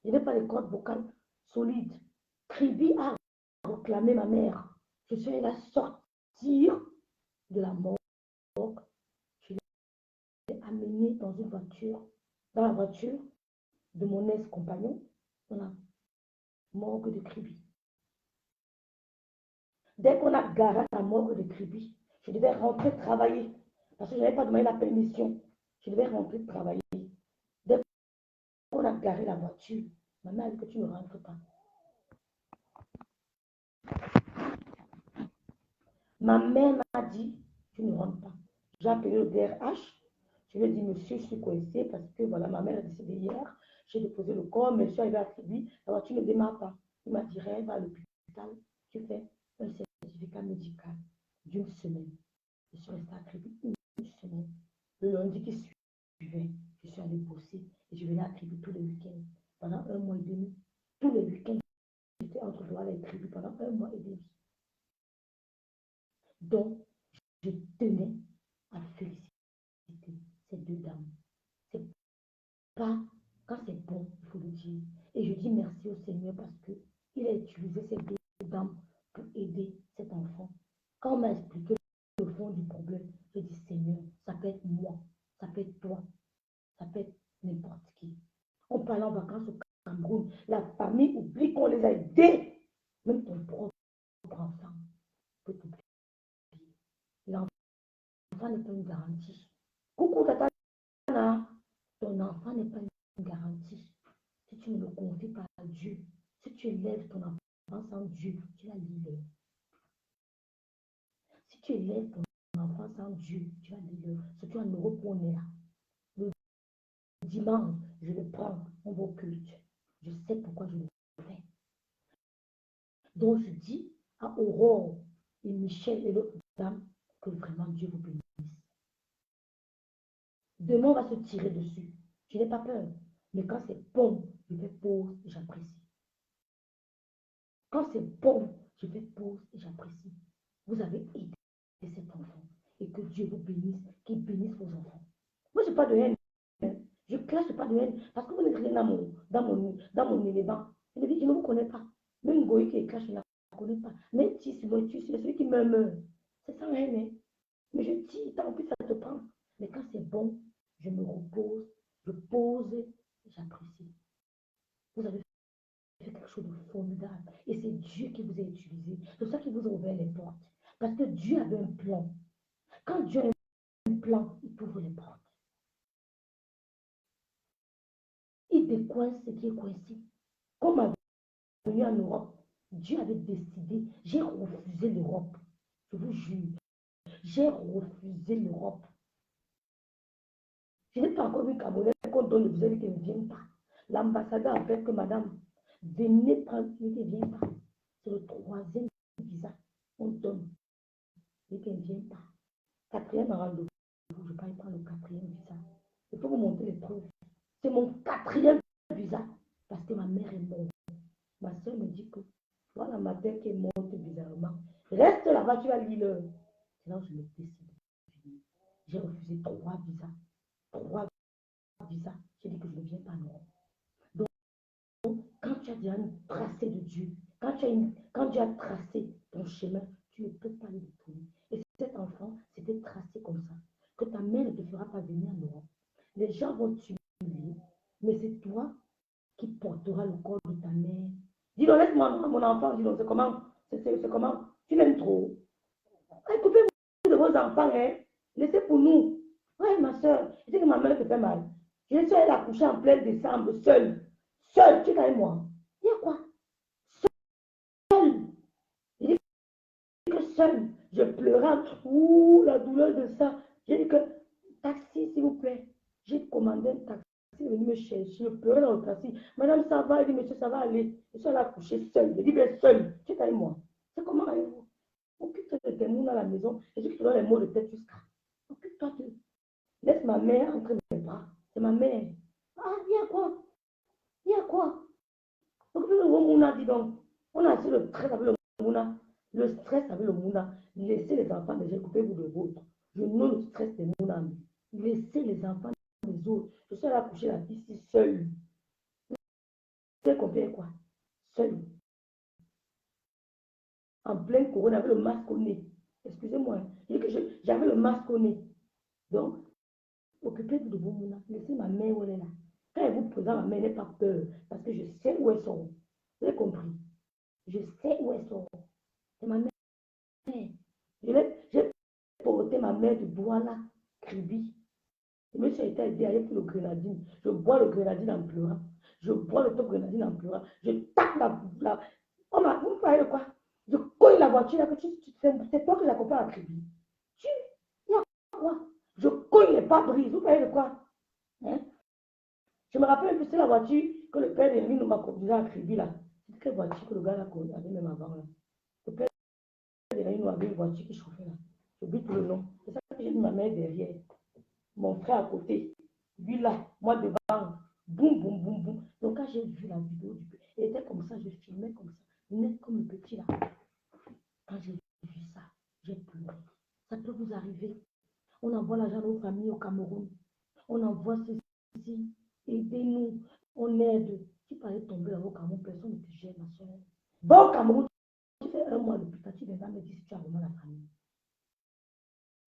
Je n'ai pas les cordes vocales solides. Kribi a réclamé ma mère. Je suis allée la sortir de la morgue. Je l'ai amenée dans une voiture, dans la voiture de mon ex-compagnon, dans la morgue de Kribi. Dès qu'on a garé la morgue de Kribi, je devais rentrer travailler parce que je n'avais pas demandé la permission. Je devais rentrer travailler. Dès qu'on a garé la voiture, ma mère a dit que tu ne rentres pas. Ma mère m'a dit, tu ne rentres pas. J'ai appelé le DRH. Je lui ai dit, monsieur, je suis coincée parce que voilà, ma mère a décédé hier. J'ai déposé le corps, mais je suis arrivée à Kribi. La voiture ne démarre pas. Il m'a dit, va à l'hôpital. Tu fais un certificat médical d'une semaine. Je suis restée à Kribi une semaine. Le lundi qui suivait, je suis allée bosser et je venais à Kribi tous les week-ends. Pendant un mois et demi, tous les week-ends, j'étais entre Douala et Kribi pendant un mois et demi. Donc, je tenais à féliciter ces deux dames. C'est pas, quand c'est bon, il faut le dire. Et je dis merci au Seigneur parce qu'il a utilisé ces deux dames pour aider cet enfant. Quand on m'a expliqué le fond du problème, je dis Seigneur, ça peut être moi, ça peut être toi, ça peut être n'importe qui. On parle en vacances au Cameroun, la famille oublie qu'on les a aidés. Même ton propre enfant peut t'oublier. L'enfant n'est pas une garantie. Coucou Tata, ton enfant n'est pas une garantie. Si tu ne le confies pas à Dieu, si tu élèves ton enfant sans Dieu, tu vas l'aider. Si tu élèves ton enfant sans Dieu, tu vas l'aider. Surtout en Europe où on est là. Le dimanche, je le prends, on va au culte. Je sais pourquoi je le fais. Donc je dis à Aurore et Michel et l'autre dame que vraiment Dieu vous bénisse. Demain, on va se tirer dessus. Je n'ai pas peur. Mais quand c'est bon, je fais pause et j'apprécie. Quand c'est bon, je fais pause et j'apprécie. Vous avez aidé cet enfant. Et que Dieu vous bénisse, qu'il bénisse vos enfants. Moi, je n'ai pas de haine. Je ne classe pas de haine. Parce que vous n'êtes rien dans mon élément. Je ne vous connais pas. Même Goï qui est clash, je ne la connais pas. Même si c'est celui qui me meurt. C'est sans haine. Hein? Mais je dis, tant pis, ça te prend. Mais quand c'est bon, je me repose, je pose et j'apprécie. Vous avez fait quelque chose de formidable. Et c'est Dieu qui vous a utilisé. C'est ça qui vous a ouvert les portes. Parce que Dieu avait un plan. Quand Dieu a un plan, il ouvre les portes. Il décoince ce qui est coincé. Quand on m'a venu en Europe, Dieu avait décidé, j'ai refusé l'Europe. Je vous jure, j'ai refusé l'Europe. Je n'ai pas encore vu Camerounais qu'on donne le visa et qu'elle ne vienne pas. L'ambassadeur appelle que madame, venez prendre, et qu'elle ne vient pas. C'est le 3e visa qu'on donne et qu'elle ne vient pas. 4e rendez-vous, je ne vais pas y prendre le 4e visa. Il faut vous montrer les preuves. C'est mon 4e visa parce que ma mère est morte. Ma soeur me dit que voilà ma tête qui est morte bizarrement. Reste là-bas, tu vas lire. C'est là où je me décide. J'ai refusé 3 visas. 3 visas. J'ai dit que je ne viens pas en Europe. Donc, quand tu as déjà un tracé de Dieu, quand tu as tracé ton chemin, tu ne peux pas le détourner. Et cet enfant, c'était tracé comme ça. Que ta mère ne te fera pas venir en Europe. Les gens vont t'humilier, mais c'est toi qui portera le corps de ta mère. Dis donc, laisse-moi mon enfant, dis donc, c'est comment? C'est comment? Tu l'aimes trop. Coupez-vous de vos enfants, hein. Laissez pour nous. Oui, ma soeur, je dis que ma mère te fait mal. Je suis allée accoucher en plein décembre, seule. Seule, tu es avec moi. Il y a quoi? Seule. Je dis que seule. Je pleurais. Ouh, la douleur de ça. J'ai dit que, taxi, s'il vous plaît. J'ai commandé un taxi. Il est venu me chercher. Je pleurais dans le taxi. Madame, ça va? Elle dit, monsieur, ça va aller. Je suis allée accoucher seule. Je dis, bien seule. Tu es avec moi. C'est comment allez-vous? Occupe-toi de tes mots à la maison. Et je te donne les mots de tête jusqu'à. Occupe-toi de. Laisse ma mère entre mes bras. C'est ma mère. Ah, il y a quoi? Il y a quoi? Donc, le Mouna dit donc, on a assez le stress avec le Mouna. Le stress avec le Mouna. Laissez les enfants déjà, coupez-vous de vôtres. Je nomme le stress des Mouna. Laissez les enfants des autres. Je suis allée accoucher la fille ici seule. Vous avez compris quoi? Seule. En plein couronne avec le masque au nez. Excusez-moi. J'avais le masque au nez. Donc, occupez-vous de vos Mouna. Laissez ma mère où elle est là. Quand elle vous présente, ma mère n'est pas peur. Parce que je sais où elles sont. Vous avez compris? Je sais où elles sont. C'est ma mère. J'ai porté ma mère de Douala, Kribi. Je me suis été aidé avec le grenadine. Je bois le grenadine en pleurant. Je bois le top grenadine en pleurant. Je tape la... Oh, vous parlez de quoi? Je cogne la voiture là que c'est toi qui l'accompagne à Kribi. Tu, il y a quoi? Je cogne les pare-brises. Vous parlez de quoi? Hein? Je me rappelle que c'est la voiture que le père de nous m'a conduit à Kribi là. C'est quelle voiture que le gars là avait même avant là? Le père de nous avait une voiture qui chauffait là. J'oublie tout le nom. C'est ça que j'ai mis ma mère derrière. Mon frère à côté. Lui là, moi devant. Boum, boum, boum, boum. Donc quand j'ai vu la vidéo du petit, il était comme ça, je filmais comme ça. Net comme le petit là. Quand j'ai vu ça, j'ai pleuré. Ça peut vous arriver. On envoie l'argent aux familles au Cameroun. On envoie ceci. Aidez-nous. On aide. Tu parlais de tomber dans au Cameroun, personne ne te gêne, ma soeur. Va au Cameroun, tu fais un mois de plus, tu viens me dire si tu as vraiment la famille.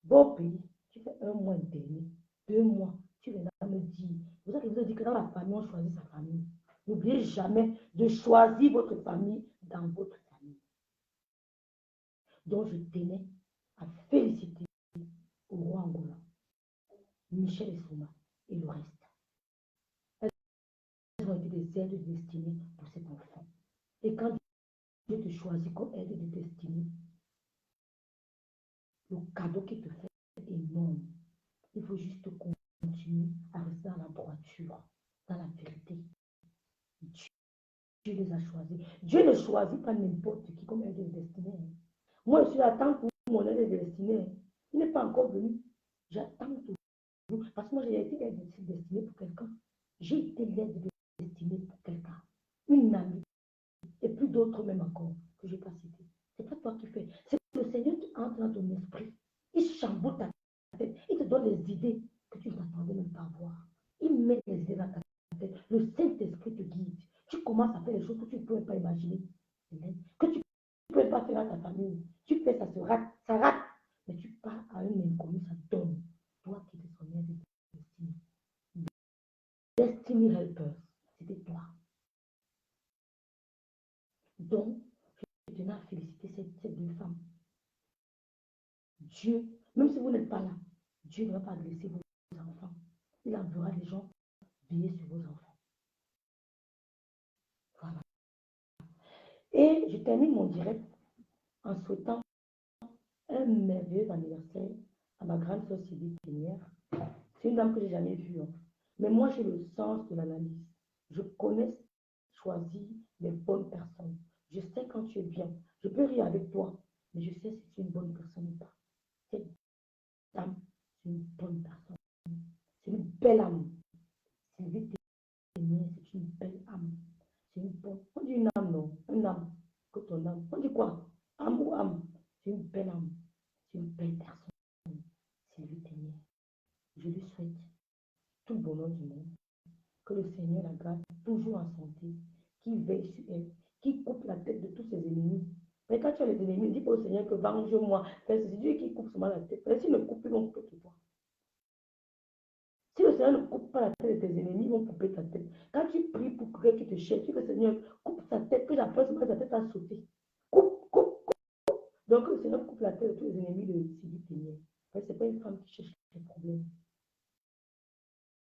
Va au pays, tu fais un mois dernier, 2 mois, tu viens me dire. Vous savez, vous avez dit que dans la famille, on choisit sa famille. N'oubliez jamais de choisir votre famille dans votre famille. Donc, je tenais à féliciter au roi Angola, Michel Essouma et le reste. Elles ont été des aides de destinée pour cet enfant. Et quand Dieu te choisit comme aide de destinée, le cadeau qu'il te fait est énorme. Il faut juste continuer à rester dans la droiture, dans la vérité. Dieu les a choisis. Dieu ne choisit pas n'importe qui comme aide de destinée. Moi, je suis à temps pour mon aide de destinée. Il n'est pas encore venu. J'attends toujours. Parce que moi, j'ai été aide de destinée pour quelqu'un. J'ai été l'aide de destinée pour quelqu'un. Une amie. Et plus d'autres même encore que je n'ai pas cité. C'est pas toi qui fais. C'est le Seigneur qui entre dans ton esprit. Il chamboule ta tête. Il te donne les idées que tu ne t'attendais même pas à voir. Il met les idées dans ta tête. Le Saint-Esprit te guide. Tu commences à faire les choses que tu ne peux pas imaginer. Que tu ne peux pas faire à ta famille. Tu fais, ça se rate. Ça rate. Mais tu pars à un inconnu, ça donne. Toi qui es son aide de destinée. Destiny Helper. C'était toi. Donc, je tenais à féliciter ces 2 femmes. Dieu, même si vous n'êtes pas là, Dieu ne va pas adresser vos enfants. Il enverra des gens veiller sur vos enfants. Voilà. Et je termine mon direct en souhaitant un merveilleux anniversaire à ma grande sœur Sylvie Ténière. C'est une dame que je n'ai jamais vue. Hein. Mais moi, j'ai le sens de l'analyse. Je connais choisir les bonnes personnes. Je sais quand tu es bien. Je peux rire avec toi, mais je sais si tu es une bonne personne ou pas. Cette dame, c'est une bonne personne. C'est une belle âme. Sylvie Ténière, c'est une belle âme. C'est une bonne. On dit une âme, non? Une âme. Que ton âme. On dit quoi? Âme ou âme? C'est une belle âme. C'est une belle personne. Sylvie Ténière. Je lui souhaite tout le bonheur du monde. Que le Seigneur la garde toujours en santé, qui veille sur elle, qui coupe la tête de tous ses ennemis. Mais quand tu as les ennemis, dis pas au Seigneur que venge-moi. C'est Dieu qui coupe seulement la tête. Mais s'il ne coupe, ils vont couper toi. Si le Seigneur ne coupe pas la tête de tes ennemis, ils vont couper ta tête. Quand tu pries pour que quelqu'un te cherche, tu dis que le Seigneur coupe sa tête, que la peur sa tête à sauter. Coupe, coupe, coupe. Donc le Seigneur coupe la tête de tous les ennemis de Sylvie Ténière. Ce n'est pas une femme qui cherche des problèmes.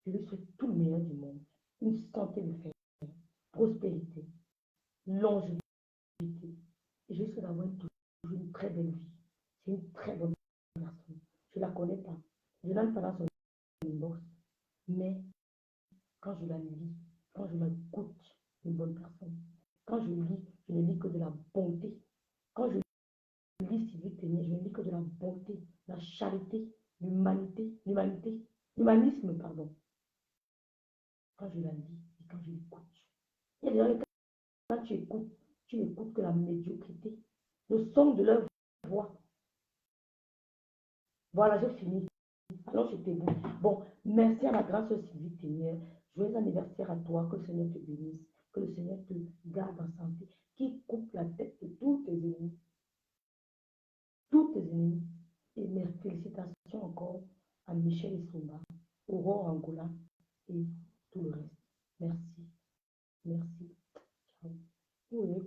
Je lui souhaite tout le meilleur du monde. Une santé de fer, prospérité, longévité. Et je souhaite avoir une très belle vie. C'est une très bonne personne. Je ne la connais pas. Je n'aime pas dans son inbox. Mais quand je la lis, quand je la écoute, c'est une bonne personne. Quand je lis, je ne lis que de la bonté. Quand je lis Sylvie Ténière, je ne lis que de la bonté, la charité, l'humanisme, pardon. Quand je la lis et quand je l'écoute. Il y a des gens, quand tu n'écoutes que la médiocrité, le son de leur voix. Voilà, j'ai fini. Alors, je t'ai dit. Bon, merci à ma grâce Sylvie Ténière. Joyeux anniversaire à toi. Que le Seigneur te bénisse. Que le Seigneur te garde en santé. Qui coupe la tête de tous tes ennemis. Tous tes ennemis. Et mes félicitations encore à Michel Essomba, Aurore Angola et tout le reste. Merci. Merci. Ciao.